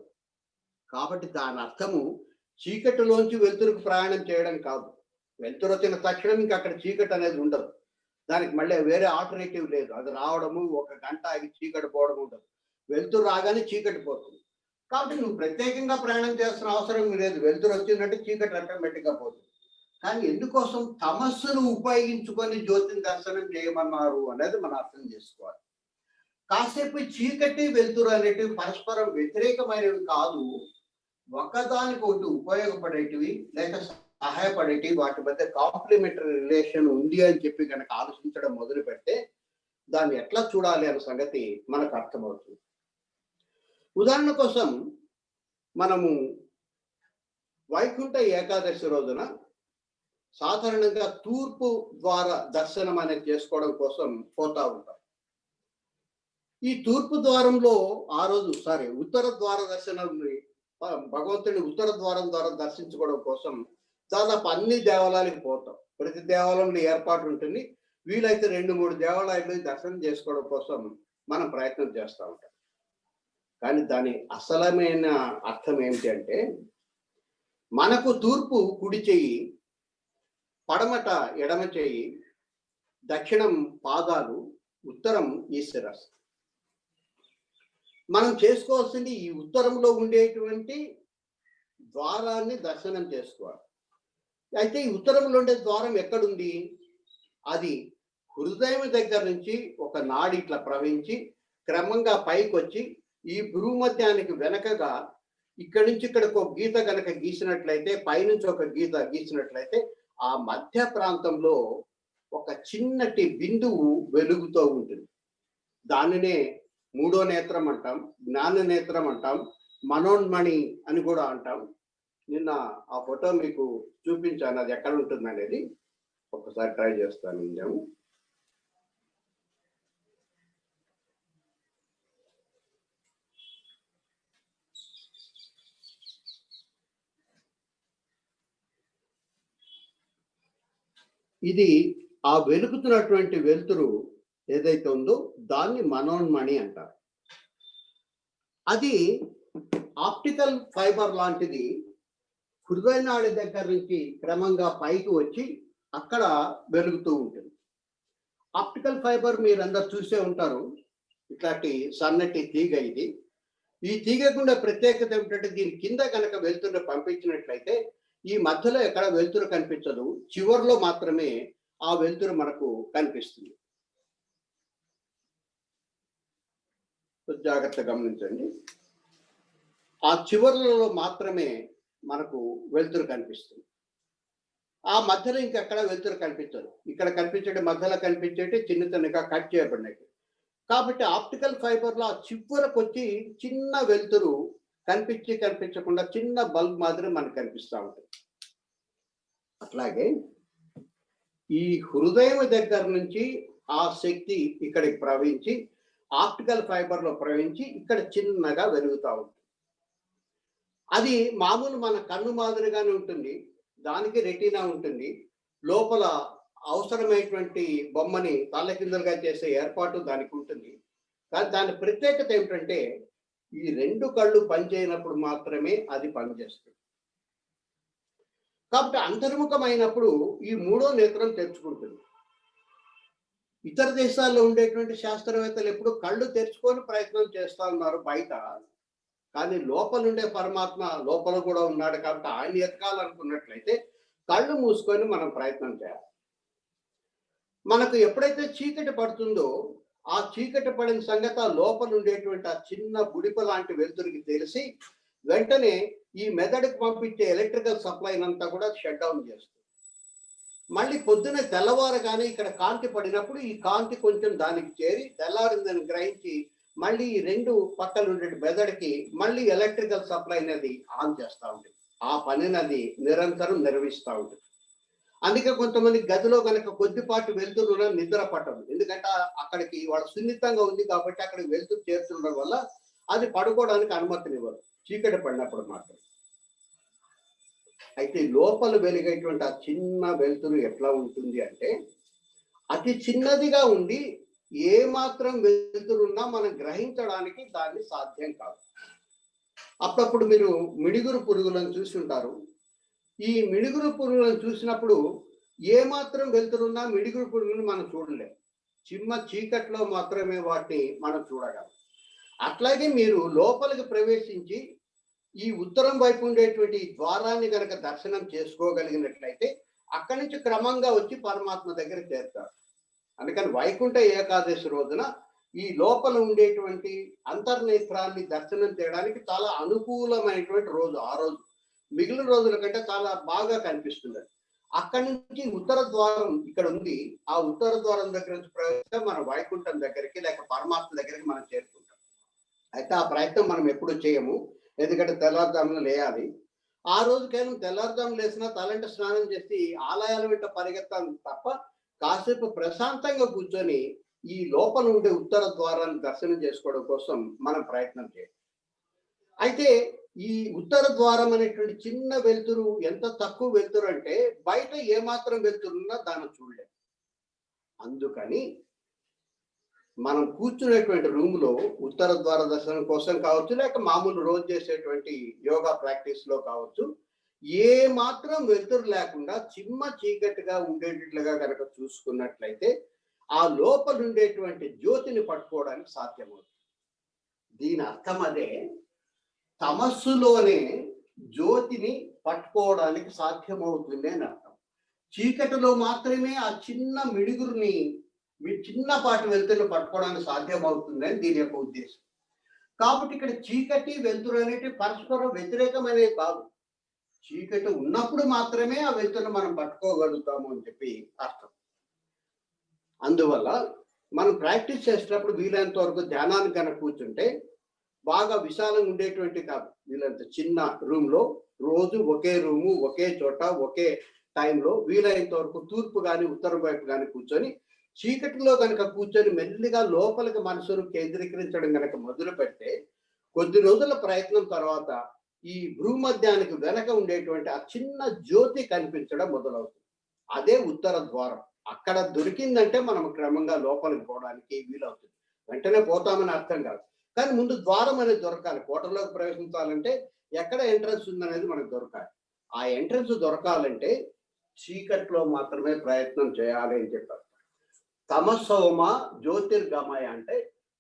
కాబట్టి దాని అర్థము చీకటిలోంచి వెలుతురుకు ప్రయాణం చేయడం కాదు. వెలుతురు వచ్చిన తక్షణం ఇంకా అక్కడ చీకటి అనేది ఉండదు. దానికి మళ్ళీ వేరే ఆల్టర్నేటివ్ లేదు. అది రావడము, ఒక గంట ఆగి చీకటి పోవడం ఉండదు. వెలుతురు రాగానే చీకటి పోతుంది. కాబట్టి నువ్వు ప్రత్యేకంగా ప్రయాణం చేస్తున్న అవసరం లేదు. వెలుతురు వచ్చిందంటే చీకటి ఆటోమేటిక్గా పోతుంది. కానీ ఎందుకోసం తమస్సును ఉపయోగించుకొని జ్యోతిని దర్శనం చేయమన్నారు అనేది మనం అర్థం చేసుకోవాలి. కాసేపు చీకటి వెలుతురు అనేటివి పరస్పరం వ్యతిరేకమైనవి కాదు, ఒకదానికి ఒకటి ఉపయోగపడేటివి లేక సహాయపడేటివి. వాటి మధ్య కాంప్లిమెంటరీ రిలేషన్ ఉంది అని చెప్పి కనుక ఆలోచించడం మొదలు పెడితే దాన్ని ఎట్లా చూడాలి అనే సంగతి మనకు అర్థమవుతుంది. ఉదాహరణ కోసం మనము వైకుంఠ ఏకాదశి రోజున సాధారణంగా తూర్పు ద్వార దర్శనం అనేది చేసుకోవడం కోసం పోతా ఉంటాం. ఈ తూర్పు ద్వారంలో ఆ రోజు ఉత్తర ద్వార దర్శనం, భగవంతుని ఉత్తర ద్వారం ద్వారా దర్శించుకోవడం కోసం దాదాపు అన్ని దేవాలయాలకు పోతాం. ప్రతి దేవాలయంలో ఏర్పాటు ఉంటుంది. వీలైతే 2-3 దేవాలయాలు దర్శనం చేసుకోవడం కోసం మనం ప్రయత్నం చేస్తూ ఉంటాం. కానీ దాని అసలమైన అర్థం ఏమిటి అంటే, మనకు తూర్పు కుడి చెయ్యి, పడమట ఎడమ చెయ్యి, దక్షిణం పాదాలు, ఉత్తరం ఈ శిరస్సు. మనం చేసుకోవాల్సింది ఈ ఉత్తరంలో ఉండేటువంటి ద్వారాన్ని దర్శనం చేసుకోవాలి. అయితే ఈ ఉత్తరంలో ఉండే ద్వారం ఎక్కడుంది? అది హృదయం దగ్గర నుంచి ఒక నాడి ఇట్లా ప్రవహించి క్రమంగా పైకి వచ్చి ఈ భూమధ్యానికి వెనకగా ఇక్కడి నుంచి ఇక్కడికి ఒక గీత కనుక గీసినట్లయితే, పైనుంచి ఒక గీత గీసినట్లయితే ఆ మధ్య ప్రాంతంలో ఒక చిన్నటి బిందువు వెలుగుతూ ఉంటుంది. దానినే మూడో నేత్రం అంటాం, జ్ఞాన నేత్రం అంటాం, మనోన్మణి అని కూడా అంటాం. నిన్న ఆ ఫోటో మీకు చూపించాను, అది ఎక్కడ ఉంటుంది అనేది ఒకసారి ట్రై చేస్తాను. నేను ఇది ఆ వెలుగుతున్నటువంటి వెలుతురు ఏదైతే ఉందో దాన్ని మనోన్మణి అంటారు. అది ఆప్టికల్ ఫైబర్ లాంటిది. హృదయ నాడి దగ్గర నుంచి క్రమంగా పైకి వచ్చి అక్కడ వెలుగుతూ ఉంటుంది. ఆప్టికల్ ఫైబర్ మీరందరూ చూసే ఉంటారు. ఇట్లాంటి సన్నటి తీగ ఇది. ఈ తీగకుండా ప్రత్యేకత ఏమిటంటే దీని కింద కనుక వెలుతురు పంపించినట్లయితే ఈ మధ్యలో ఎక్కడ వెలుతురు కనిపించదు, చివర్లో మాత్రమే ఆ వెలుతురు మనకు కనిపిస్తుంది. జాగ్రత్త గమనించండి. ఆ చివర్లలో మాత్రమే మనకు వెలుతురు కనిపిస్తుంది. ఆ మధ్యలో ఇంకెక్కడ వెలుతురు కనిపించదు. ఇక్కడ కనిపించే మధ్యలో కనిపించేటి చిన్న చిన్నగా కట్ చేయబడినట్టు. కాబట్టి ఆప్టికల్ ఫైబర్లో ఆ చివరకు వచ్చి చిన్న వెలుతురు కనిపించకుండా చిన్న బల్బ్ మాదిరి మనకు కనిపిస్తూ ఉంటుంది. అట్లాగే ఈ హృదయం దగ్గర నుంచి ఆ శక్తి ఇక్కడికి ప్రవహించి ఆప్టికల్ ఫైబర్లో ప్రవహించి ఇక్కడ చిన్నగా వెలుగుతూ ఉంటుంది. అది మామూలు మన కన్ను మాదిరిగానే ఉంటుంది. దానికి రెటీనా ఉంటుంది. లోపల అవసరమైనటువంటి బొమ్మని తల్లకిందులుగా చేసే ఏర్పాటు దానికి ఉంటుంది. కానీ దాని ప్రత్యేకత ఏమిటంటే ఈ రెండు కళ్ళు పనిచేయనప్పుడు మాత్రమే అది పనిచేస్తుంది. కాబట్టి అంతర్ముఖమైనప్పుడు ఈ మూడో నేత్రం తెరుచుకుంటుంది. ఇతర దేశాల్లో ఉండేటువంటి శాస్త్రవేత్తలు ఎప్పుడు కళ్ళు తెరుచుకొని ప్రయత్నం చేస్తా ఉన్నారు బయట. కానీ లోపల ఉండే పరమాత్మ లోపల కూడా ఉన్నాడు కాబట్టి ఆయన ఎతకాలనుకున్నట్లయితే కళ్ళు మూసుకొని మనం ప్రయత్నం చేయాలి. మనకు ఎప్పుడైతే చీకటి పడుతుందో ఆ చీకటి పడిన సంగతి ఆ లోపల ఉండేటువంటి ఆ చిన్న బుడిప లాంటి వెలుతురికి తెలిసి వెంటనే ఈ మెదడుకు పంపించే ఎలక్ట్రికల్ సప్లై అంతా కూడా షట్ డౌన్ చేస్తుంది. మళ్ళీ పొద్దున తెల్లవారగానే ఇక్కడ కాంతి పడినప్పుడు ఈ కాంతి కొంచెం దానికి చేరి తెల్లారిందని గ్రహించి మళ్ళీ ఈ రెండు పక్కన ఉండే మెదడుకి మళ్ళీ ఎలక్ట్రికల్ సప్లై అనేది ఆన్ చేస్తూ ఉంటుంది. ఆ పనిని అది నిరంతరం నిర్వహిస్తూ ఉంటుంది. అందుకే కొంతమంది గదిలో కనుక కొద్దిపాటి వెలుతురు నిద్ర పట్టదు. ఎందుకంటే అక్కడికి వాళ్ళ సున్నితంగా ఉంది కాబట్టి అక్కడికి వెలుతురు చేస్తుండడం వల్ల అది పడుకోవడానికి అనుమతినివ్వదు చీకటి పడినప్పుడు మాత్రం. అయితే లోపల వెలిగేటువంటి ఆ చిన్న వెలుతురు ఎట్లా ఉంటుంది అంటే అతి చిన్నదిగా ఉండి ఏ మాత్రం వెలుతురున్నా మనం గ్రహించడానికి దాన్ని సాధ్యం కాదు. అప్పుడప్పుడు మీరు మిడుగురు పురుగులను చూసి ఉంటారు. ఈ మిడుగురు పురుగులను చూసినప్పుడు ఏ మాత్రం వెలుతురున్నా మిడుగురు పురుగులను మనం చూడలేం. చిమ్మ చీకట్లో మాత్రమే వాటిని మనం చూడగలం. అట్లాగే మీరు లోపలికి ప్రవేశించి ఈ ఉత్తరం వైపు ఉండేటువంటి ద్వారాన్ని కనుక దర్శనం చేసుకోగలిగినట్లయితే అక్కడి నుంచి క్రమంగా వచ్చి పరమాత్మ దగ్గర చేరుతారు. అందుకని వైకుంఠ ఏకాదశి రోజున ఈ లోపల ఉండేటువంటి అంతర్నేత్రాన్ని దర్శనం చేయడానికి చాలా అనుకూలమైనటువంటి రోజు ఆ రోజు. మిగిలిన రోజుల కంటే చాలా బాగా కనిపిస్తుంది. అక్కడి నుంచి ఉత్తర ద్వారం ఇక్కడ ఉంది. ఆ ఉత్తర ద్వారం దగ్గర నుంచి ప్రవేశిస్తే మన వైకుంఠం దగ్గరికి లేక పరమాత్మ దగ్గరికి మనం చేరుకుంటాం. అయితే ఆ ప్రయత్నం మనం ఎప్పుడు చేయము. ఎందుకంటే తెల్లారుజామున లేయాలి. ఆ రోజు కేవలం తెల్లారుజామున లేసినా తలంట స్నానం చేసి ఆలయాల వెంట పరిగెత్తాలి తప్ప కాసేపు ప్రశాంతంగా కూర్చొని ఈ లోపల ఉండే ఉత్తర ద్వారాన్ని దర్శనం చేసుకోవడం కోసం మనం ప్రయత్నం చేయాలి. అయితే ఈ ఉత్తర ద్వారం అనేటువంటి చిన్న వెలుతురు ఎంత తక్కువ వెలుతురు అంటే బయట ఏమాత్రం వెలుతురున్నా దాన్ని చూడలేం. అందుకని మనం కూర్చునేటువంటి రూమ్ లో ఉత్తర ద్వార దర్శనం కోసం కావచ్చు, లేక మామూలు రోజు చేసేటువంటి యోగా ప్రాక్టీస్ లో కావచ్చు, ఏ మాత్రం వెలుతురు లేకుండా చిమ్మ చీకటిగా ఉండేటట్లుగా కనుక చూసుకున్నట్లయితే ఆ లోపల ఉండేటువంటి జ్యోతిని పట్టుకోవడానికి సాధ్యమవుతుంది. దీని అర్థం అదే, తమస్సులోనే జ్యోతిని పట్టుకోవడానికి సాధ్యమవుతుంది అని అర్థం. చీకటిలో మాత్రమే ఆ చిన్న మిడుగురిని చిన్నపాటి వెలుతురుని పట్టుకోవడానికి సాధ్యమవుతుందని దీని యొక్క ఉద్దేశం. కాబట్టి ఇక్కడ చీకటి వెలుతురు అనేవి పరస్పరం వ్యతిరేకమైనవి కాదు. చీకటి ఉన్నప్పుడు మాత్రమే ఆ వెలుతురుని మనం పట్టుకోగలుగుతాము అని చెప్పి అర్థం. అందువల్ల మనం ప్రాక్టీస్ చేసేటప్పుడు వీలైనంత వరకు ధ్యానానికి కనుక కూర్చుంటే బాగా విశాలంగా ఉండేటువంటి కాదు, వీలైనంత చిన్న రూమ్ లో రోజు ఒకే రూము ఒకే చోట ఒకే టైంలో వీలైనంత వరకు తూర్పు కానీ ఉత్తరం వైపు కానీ కూర్చొని చీకటిలో కనుక కూర్చొని మెల్లిగా లోపలికి మనసును కేంద్రీకరించడం కనుక మొదలు పెడితే కొద్ది రోజుల ప్రయత్నం తర్వాత ఈ భూమధ్యానికి వెనక ఉండేటువంటి ఆ చిన్న జ్యోతి కనిపించడం మొదలవుతుంది. అదే ఉత్తర ద్వారం. అక్కడ దొరికిందంటే మనం క్రమంగా లోపలికి పోవడానికి వీలవుతుంది. వెంటనే పోతామని అర్థం కాదు, కానీ ముందు ద్వారం అనేది దొరకాలి. కోటలోకి ప్రవేశించాలంటే ఎక్కడ ఎంట్రన్స్ ఉందనేది మనకు దొరకాలి. ఆ ఎంట్రన్స్ దొరకాలంటే చీకట్లో మాత్రమే ప్రయత్నం చేయాలి అని చెప్పారు. తమసోమ జ్యోతిర్గమయ అంటే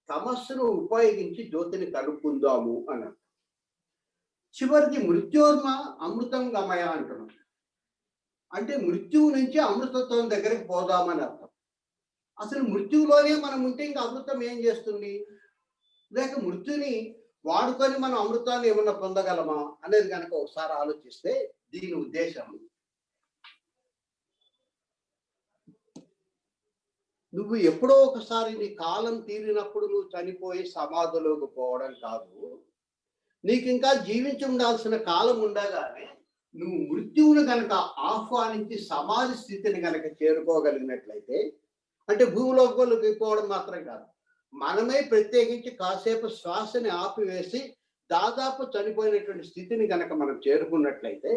తమస్సును ఉపయోగించి జ్యోతిని కనుక్కుందాము అని. చివరిది మృత్యోర్మ అమృతం గమయ అంటున్నాం. అంటే మృత్యువు నుంచి అమృతత్వం దగ్గరికి పోదామని అర్థం. అసలు మృత్యువులోనే మనం ఉంటే ఇంకా అమృతం ఏం చేస్తుంది? లేక మృత్యుని వాడుకొని మనం అమృతాన్ని ఏమన్నా పొందగలమా అనేది కనుక ఒకసారి ఆలోచిస్తే దీని ఉద్దేశం, నువ్వు ఎప్పుడో ఒకసారి నీ కాలం తీరినప్పుడు నువ్వు చనిపోయి సమాధిలోకి పోవడం కాదు. నీకు ఇంకా జీవించి ఉండాల్సిన కాలం ఉండగానే నువ్వు మృత్యువును కనుక ఆహ్వానించి సమాధి స్థితిని కనుక చేరుకోగలిగినట్లయితే, అంటే భూమిలోకి పోవడం మాత్రం కాదు, మనమే ప్రత్యేకించి కాసేపు శ్వాసని ఆపివేసి దాదాపు చనిపోయినటువంటి స్థితిని కనుక మనం చేరుకున్నట్లయితే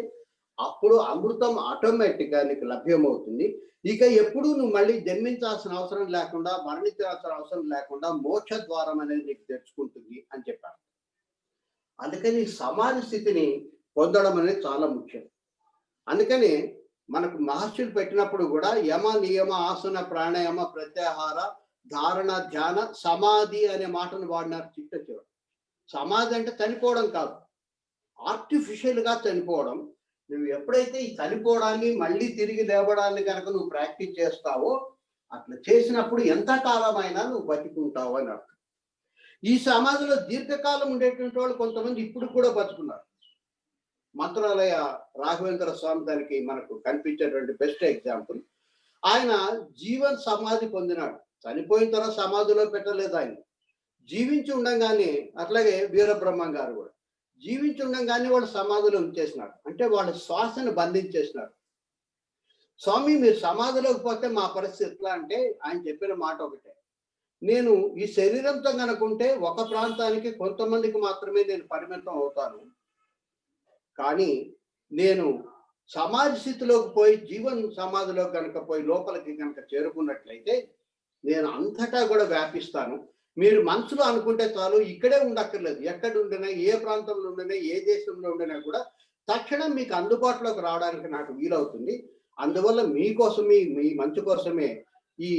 అప్పుడు అమృతం ఆటోమేటిక్గా నీకు లభ్యమవుతుంది. ఇక ఎప్పుడు నువ్వు మళ్ళీ జన్మించాల్సిన అవసరం లేకుండా, మరణించాల్సిన అవసరం లేకుండా మోక్ష ద్వారం అనేది నీకు తెచ్చుకుంటుంది అని చెప్పారు. అందుకని సమాధి స్థితిని పొందడం అనేది చాలా ముఖ్యం. అందుకని మనకు మహర్షులు పెట్టినప్పుడు కూడా యమ నియమ ఆసన ప్రాణాయామ ప్రత్యాహార ధారణ ధ్యాన సమాధి అనే మాటను వాడినారు చిట్ట చివరి. సమాధి అంటే చనిపోవడం కాదు, ఆర్టిఫిషియల్గా చనిపోవడం. నువ్వు ఎప్పుడైతే ఈ చనిపోవడాన్ని మళ్ళీ తిరిగి లేవడాన్ని కనుక నువ్వు ప్రాక్టీస్ చేస్తావో, అట్లా చేసినప్పుడు ఎంత కాలమైనా నువ్వు బతికుంటావు అని అర్థం. ఈ సమాధిలో దీర్ఘకాలం ఉండేటువంటి వాళ్ళు కొంతమంది ఇప్పుడు కూడా బతుకున్నారు. మంత్రాలయ రాఘవేంద్ర స్వామి దానికి మనకు కనిపించేటువంటి బెస్ట్ ఎగ్జాంపుల్. ఆయన జీవన్ సమాధి పొందినాడు. చనిపోయిన తర్వాత సమాధిలో పెట్టలేదు ఆయన, జీవించి ఉండగానే. అట్లాగే వీరబ్రహ్మం గారు కూడా జీవించి ఉండగానే వాళ్ళు సమాధిలో ఉంచేసినారు. అంటే వాళ్ళ శ్వాసను బంధించేసినారు. స్వామి మీరు సమాధిలోకి పోతే మా పరిస్థితి ఎట్లా అంటే, ఆయన చెప్పిన మాట ఒకటే, నేను ఈ శరీరంతో కనుకుంటే ఒక ప్రాంతానికి కొంతమందికి మాత్రమే నేను పరిమితం అవుతాను, కానీ నేను సమాధి స్థితిలోకి పోయి జీవన్ సమాధిలో కనుక పోయి లోపలికి కనుక చేరుకున్నట్లయితే నేను అంతటా కూడా వ్యాపిస్తాను. మీరు మనసులో అనుకుంటే చాలు, ఇక్కడే ఉండక్కర్లేదు, ఎక్కడ ఉండినా, ఏ ప్రాంతంలో ఉండినా, ఏ దేశంలో ఉండినా కూడా తక్షణం మీకు అందుబాటులోకి రావడానికి నాకు వీలవుతుంది. అందువల్ల మీకోసమే, మీ మంచి కోసమే ఈ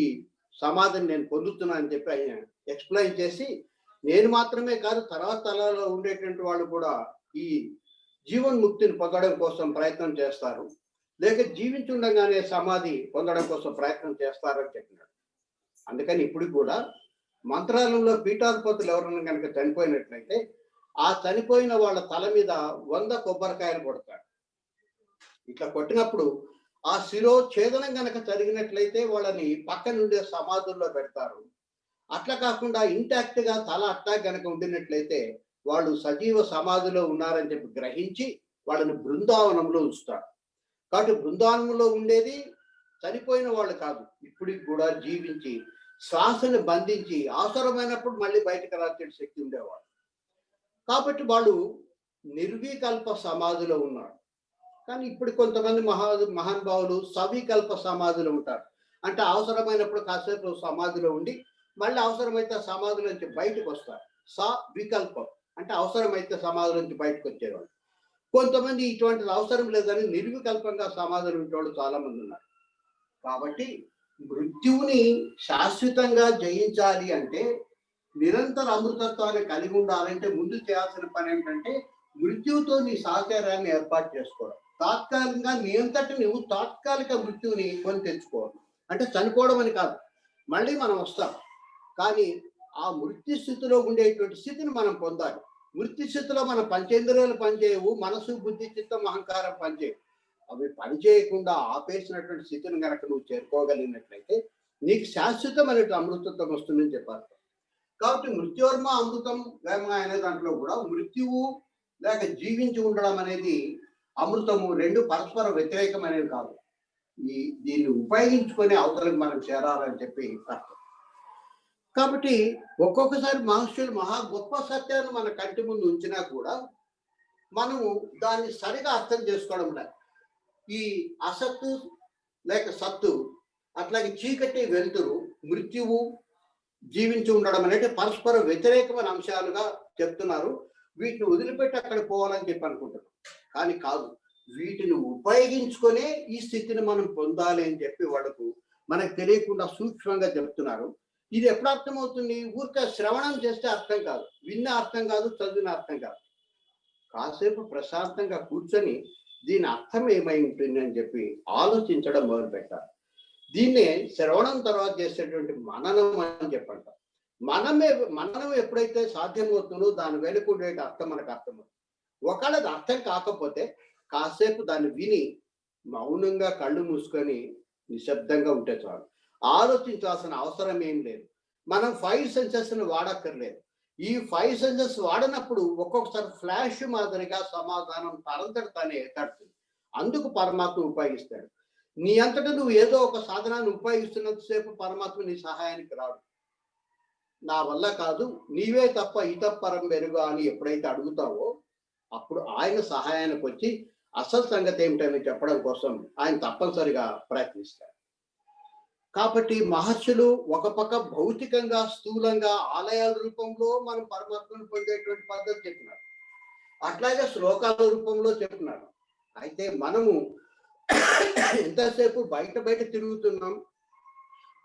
సమాధిని నేను పొందుతున్నా అని చెప్పి ఆయన ఎక్స్ప్లెయిన్ చేసి, నేను మాత్రమే కాదు తర్వాత తలలో ఉండేటువంటి వాళ్ళు కూడా ఈ జీవన్ముక్తిని పొందడం కోసం ప్రయత్నం చేస్తారు, లేక జీవించుండగానే సమాధి పొందడం కోసం ప్రయత్నం చేస్తారని చెప్పినాడు. అందుకని ఇప్పుడు కూడా మంత్రాలయంలో పీఠాధిపతులు ఎవరైనా కనుక చనిపోయినట్లయితే ఆ చనిపోయిన వాళ్ళ తల మీద 100 కొబ్బరికాయలు కొడతాడు. ఇట్లా కొట్టినప్పుడు ఆ శిరోఛేదనం కనుక జరిగినట్లయితే వాళ్ళని పక్క నుండి సమాధుల్లో పెడతారు. అట్లా కాకుండా ఇంటాక్ట్ గా తల అట్టా కనుక ఉండినట్లయితే వాళ్ళు సజీవ సమాధిలో ఉన్నారని చెప్పి గ్రహించి వాళ్ళని బృందావనంలో ఉంచుతారు. కాబట్టి బృందావనంలో ఉండేది చనిపోయిన వాళ్ళు కాదు, ఇప్పటికి కూడా జీవించి శ్వాసను బంధించి అవసరమైనప్పుడు మళ్ళీ బయటకు రాచే శక్తి ఉండేవాళ్ళు. కాబట్టి వాళ్ళు నిర్వికల్ప సమాధిలో ఉన్నారు. కానీ ఇప్పుడు కొంతమంది మహానుభావులు సవికల్ప సమాధిలో ఉంటారు. అంటే అవసరమైనప్పుడు కాసేపు సమాధిలో ఉండి మళ్ళీ అవసరమైతే సమాధి నుంచి బయటకు వస్తారు. వికల్పం అంటే అవసరమైతే సమాధి నుంచి బయటకు వచ్చేవాళ్ళు. కొంతమంది ఇటువంటిది అవసరం లేదని నిర్వికల్పంగా సమాధిలో ఉండేవాళ్ళు చాలా మంది ఉన్నారు. కాబట్టి మృత్యువుని శాశ్వతంగా జయించాలి అంటే, నిరంతర అమృతత్వాన్ని కలిగి ఉండాలంటే ముందు చేయాల్సిన పని ఏంటంటే మృత్యువుతో నీ సహకారాన్ని ఏర్పాటు చేసుకోవడం. తాత్కాలికంగా నీ అంతటి నువ్వు తాత్కాలిక మృత్యువుని కొని తెచ్చుకోవడం. అంటే చనిపోవడం అని కాదు, మళ్ళీ మనం వస్తాం, కానీ ఆ మృత్యు స్థితిలో ఉండేటువంటి స్థితిని మనం పొందాలి. మృత్యు స్థితిలో మన పంచేంద్రియాలు పనిచేయవు, మనసు బుద్ధి చిత్తం అహంకారం పనిచేయవు. అవి పనిచేయకుండా ఆపేసినటువంటి స్థితిని కనుక నువ్వు చేరుకోగలిగినట్లయితే నీకు శాశ్వతమైనటువంటి అమృతత్వం వస్తుందని చెప్పారు. కాబట్టి మృత్యోర్మ అమృతం వేమ అనే దాంట్లో కూడా మృత్యువు లేక జీవించి ఉండడం అనేది అమృతము రెండు పరస్పర వ్యతిరేకమైనవి కాదు. దీన్ని ఉపయోగించుకొని అవతలకు మనం చేరాలని చెప్పి అర్థం. కాబట్టి ఒక్కొక్కసారి మహర్షులు మహా గొప్ప సత్యాన్ని మన కంటి ముందు ఉంచినా కూడా మనము దాన్ని సరిగా అర్థం చేసుకోవడం లేదు. ఈ అసత్తు లేక సత్తు, అట్లాగే చీకటి వెలుతురు, మృత్యువు జీవించి ఉండడం అనేది పరస్పర వ్యతిరేకమైన అంశాలుగా చెప్తున్నారు. వీటిని వదిలిపెట్టి అక్కడ పోవాలని చెప్పి అనుకుంటున్నాం, కానీ కాదు. వీటిని ఉపయోగించుకొనే ఈ స్థితిని మనం పొందాలి అని చెప్పి వాళ్ళకు మనకు తెలియకుండా సూక్ష్మంగా చెప్తున్నారు. ఇది ఎప్పుడు అర్థమవుతుంది? ఊరికే శ్రవణం చేస్తే అర్థం కాదు, విన్న అర్థం కాదు, చదివిన అర్థం కాదు. కాసేపు ప్రశాంతంగా కూర్చొని దీని అర్థం ఏమై ఉంటుంది అని చెప్పి ఆలోచించడం మొదలుపెట్టాలి. దీన్నే శ్రవణం తర్వాత చేసేటువంటి మననం అని చెప్పంటారు. మననం ఎప్పుడైతే సాధ్యమవుతుందో దాని వెనుకుండే అర్థం మనకు అర్థమవుతుంది. ఒకవేళ అది అర్థం కాకపోతే కాసేపు దాన్ని విని మౌనంగా కళ్ళు మూసుకొని నిశ్శబ్దంగా ఉంటే చాలు. ఆలోచించాల్సిన అవసరం ఏం లేదు. మనం 5 సెన్సెస్ని వాడక్కర్లేదు. ఈ 5 సెన్సెస్ వాడినప్పుడు ఒక్కొక్కసారి ఫ్లాష్ మాదిరిగా సమాధానం తనంతట తానే ఏర్పడుతుంది. అందుకు పరమాత్మ ఉపయోగిస్తాడు. నీ అంతటా నువ్వు ఏదో ఒక సాధనాన్ని ఉపయోగిస్తున్నంతసేపు పరమాత్మ నీ సహాయానికి రాడు. నా వల్ల కాదు, నీవే తప్ప ఇతపరం మెరుగా అని ఎప్పుడైతే అడుగుతావో అప్పుడు ఆయన సహాయానికి వచ్చి అసలు సంగతి ఏమిటని చెప్పడం కోసం ఆయన తప్పనిసరిగా ప్రయత్నిస్తారు. కాబట్టి మహర్షులు ఒక పక్క భౌతికంగా స్థూలంగా ఆలయాల రూపంలో మనం పరమాత్మను పొందేటువంటి పద్ధతి చెప్పినారు, అట్లాగే శ్లోకాల రూపంలో చెప్పినారు. అయితే మనము ఎంతసేపు బయట తిరుగుతున్నాం,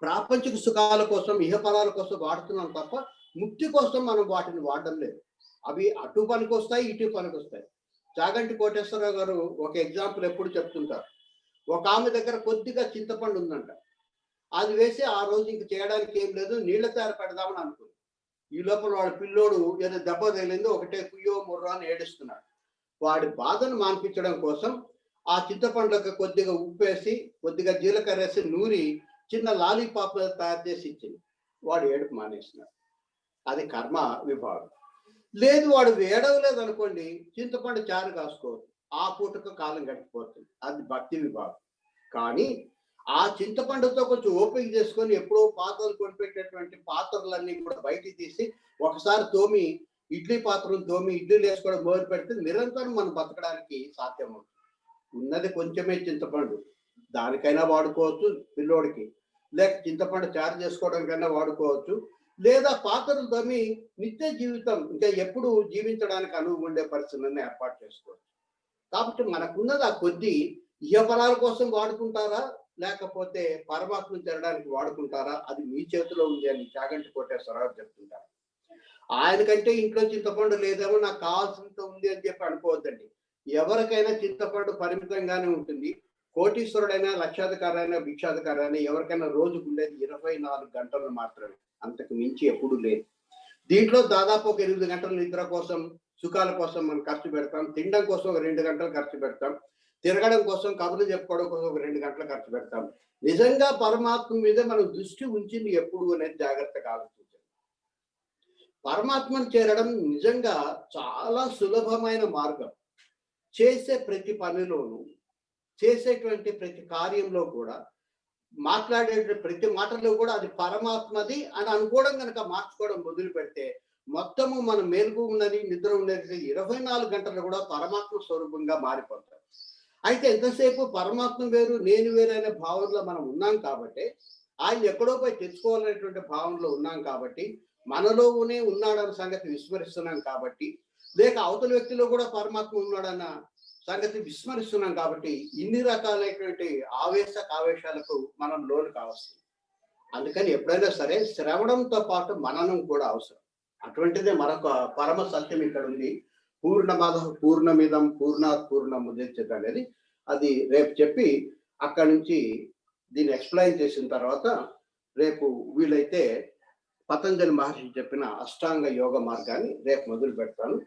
ప్రాపంచిక సుఖాల కోసం ఇహఫలాల కోసం వాడుతున్నాం తప్ప ముక్తి కోసం మనం వాటిని వాడడం లేదు. అవి అటు పనికి వస్తాయి, ఇటు పనికి వస్తాయి. చాగంటి కోటేశ్వరరావు గారు ఒక ఎగ్జాంపుల్ ఎప్పుడు చెప్తుంటారు. ఒక ఆమె దగ్గర కొద్దిగా చింతపండు ఉందంట. అది వేసి ఆ రోజు ఇంక చేయడానికి ఏం లేదు, నీళ్ల తయారు పెడదామని అనుకుంది. ఈ లోపల వాడి పిల్లోడు ఏదో దెబ్బ తగిలిందో ఒకటే కుయ్యో ముర్రా అని ఏడుస్తున్నాడు. వాడి బాధను మాన్పించడం కోసం ఆ చింతపండుకి కొద్దిగా ఉప్పేసి కొద్దిగా జీలకర్ర వేసి నూరి చిన్న లాలీపాప్ తయారు చేసి ఇచ్చింది. వాడు ఏడుపు మానేస్తున్నాడు. అది కర్మ విభాగం. లేదు వాడు ఏడవలేదు అనుకోండి, చింతపండు చారు కాసుకోవచ్చు, ఆ పూటకు కాలం గడిచిపోతుంది. అది భక్తి విభాగం. కానీ ఆ చింతపండుతో కొంచెం ఓపిక చేసుకొని ఎప్పుడో పాత్రలు కొనిపెట్టేటువంటి పాత్రలన్నీ కూడా బయటికి తీసి ఒకసారి తోమి ఇడ్లీ పాత్రను తోమి ఇడ్లీలు వేసుకోవడం మొదలు పెడితే నిరంతరం మనం బతకడానికి సాధ్యమవుతుంది. ఉన్నది కొంచెమే చింతపండు, దానికైనా వాడుకోవచ్చు పిల్లోడికి, లేక చింతపండు చారు చేసుకోవడానికైనా వాడుకోవచ్చు, లేదా పాత్రలు తోమి నిత్య జీవితం ఇంకా ఎప్పుడు జీవించడానికి అనువు ఉండే పరిస్థితులను ఏర్పాటు చేసుకోవచ్చు. కాబట్టి మనకున్నది ఆ కొద్ది ఇహఫలాల కోసం వాడుకుంటారా లేకపోతే పరమాత్మను చేరడానికి వాడుకుంటారా, అది మీ చేతిలో ఉంది అని చాగంటి కోటేశ్వరరావు చెప్తుంటారు. ఆయనకంటే ఇంట్లో చింతపండు లేదేమో, నాకు కావాల్సినంత ఉంది అని చెప్పి అనుకోవద్దండి. ఎవరికైనా చింతపండు పరిమితంగానే ఉంటుంది. కోటీశ్వరుడైనా, లక్షాధికారైనా, భిక్షాధికారైనా ఎవరికైనా రోజుకు ఉండేది 24 గంటలు మాత్రమే, అంతకు మించి ఎప్పుడు లేదు. దీంట్లో దాదాపు ఒక 8 గంటల నిద్ర కోసం, సుఖాల కోసం మనం ఖర్చు పెడతాం. తినడం కోసం ఒక 2 గంటలు ఖర్చు పెడతాం. తిరగడం కోసం, కబుర్లు చెప్పుకోవడం కోసం ఒక 2 గంటలు ఖర్చు పెడతాం. నిజంగా పరమాత్మ మీద మనం దృష్టి ఉంచింది ఎప్పుడు అనేది జాగ్రత్తగా ఆలోచించాలి. పరమాత్మను చేరడం నిజంగా చాలా సులభమైన మార్గం. చేసే ప్రతి పనిలోనూ, చేసేటువంటి ప్రతి కార్యంలో కూడా, మాట్లాడే ప్రతి మాటలో కూడా అది పరమాత్మది అని అనుకోవడం కనుక మార్చుకోవడం మొదలు పెడితే మొత్తము మనం మేలుకు ఉన్నది, నిద్ర ఉన్నది 24 గంటలు కూడా పరమాత్మ స్వరూపంగా మారిపోతాం. అయితే ఎంతసేపు పరమాత్మ వేరు నేను వేరు అనే భావనలో మనం ఉన్నాం కాబట్టి, ఆయన ఎక్కడో పోయి తెచ్చుకోవాలనేటువంటి భావనలో ఉన్నాం కాబట్టి, మనలోనే ఉన్నాడన్న సంగతి విస్మరిస్తున్నాం కాబట్టి, లేక అవతల వ్యక్తిలో కూడా పరమాత్మ ఉన్నాడన్న సంగతి విస్మరిస్తున్నాం కాబట్టి ఇన్ని రకాలైనటువంటి ఆవేశాలకు మనం లోను కావచ్చు. అందుకని ఎప్పుడైనా సరే శ్రవణంతో పాటు మననం కూడా అవసరం. అటువంటిదే మరొక పరమ సత్యం ఇక్కడ ఉంది. పూర్ణమద పూర్ణమిదం పూర్ణాత్ పూర్ణముదచ్యతే అనేది. అది రేపు చెప్పి అక్కడి నుంచి దీన్ని ఎక్స్ప్లెయిన్ చేసిన తర్వాత రేపు వీలైతే పతంజలి మహర్షి చెప్పిన అష్టాంగ యోగ మార్గాన్ని రేపు మొదలు పెడతాను.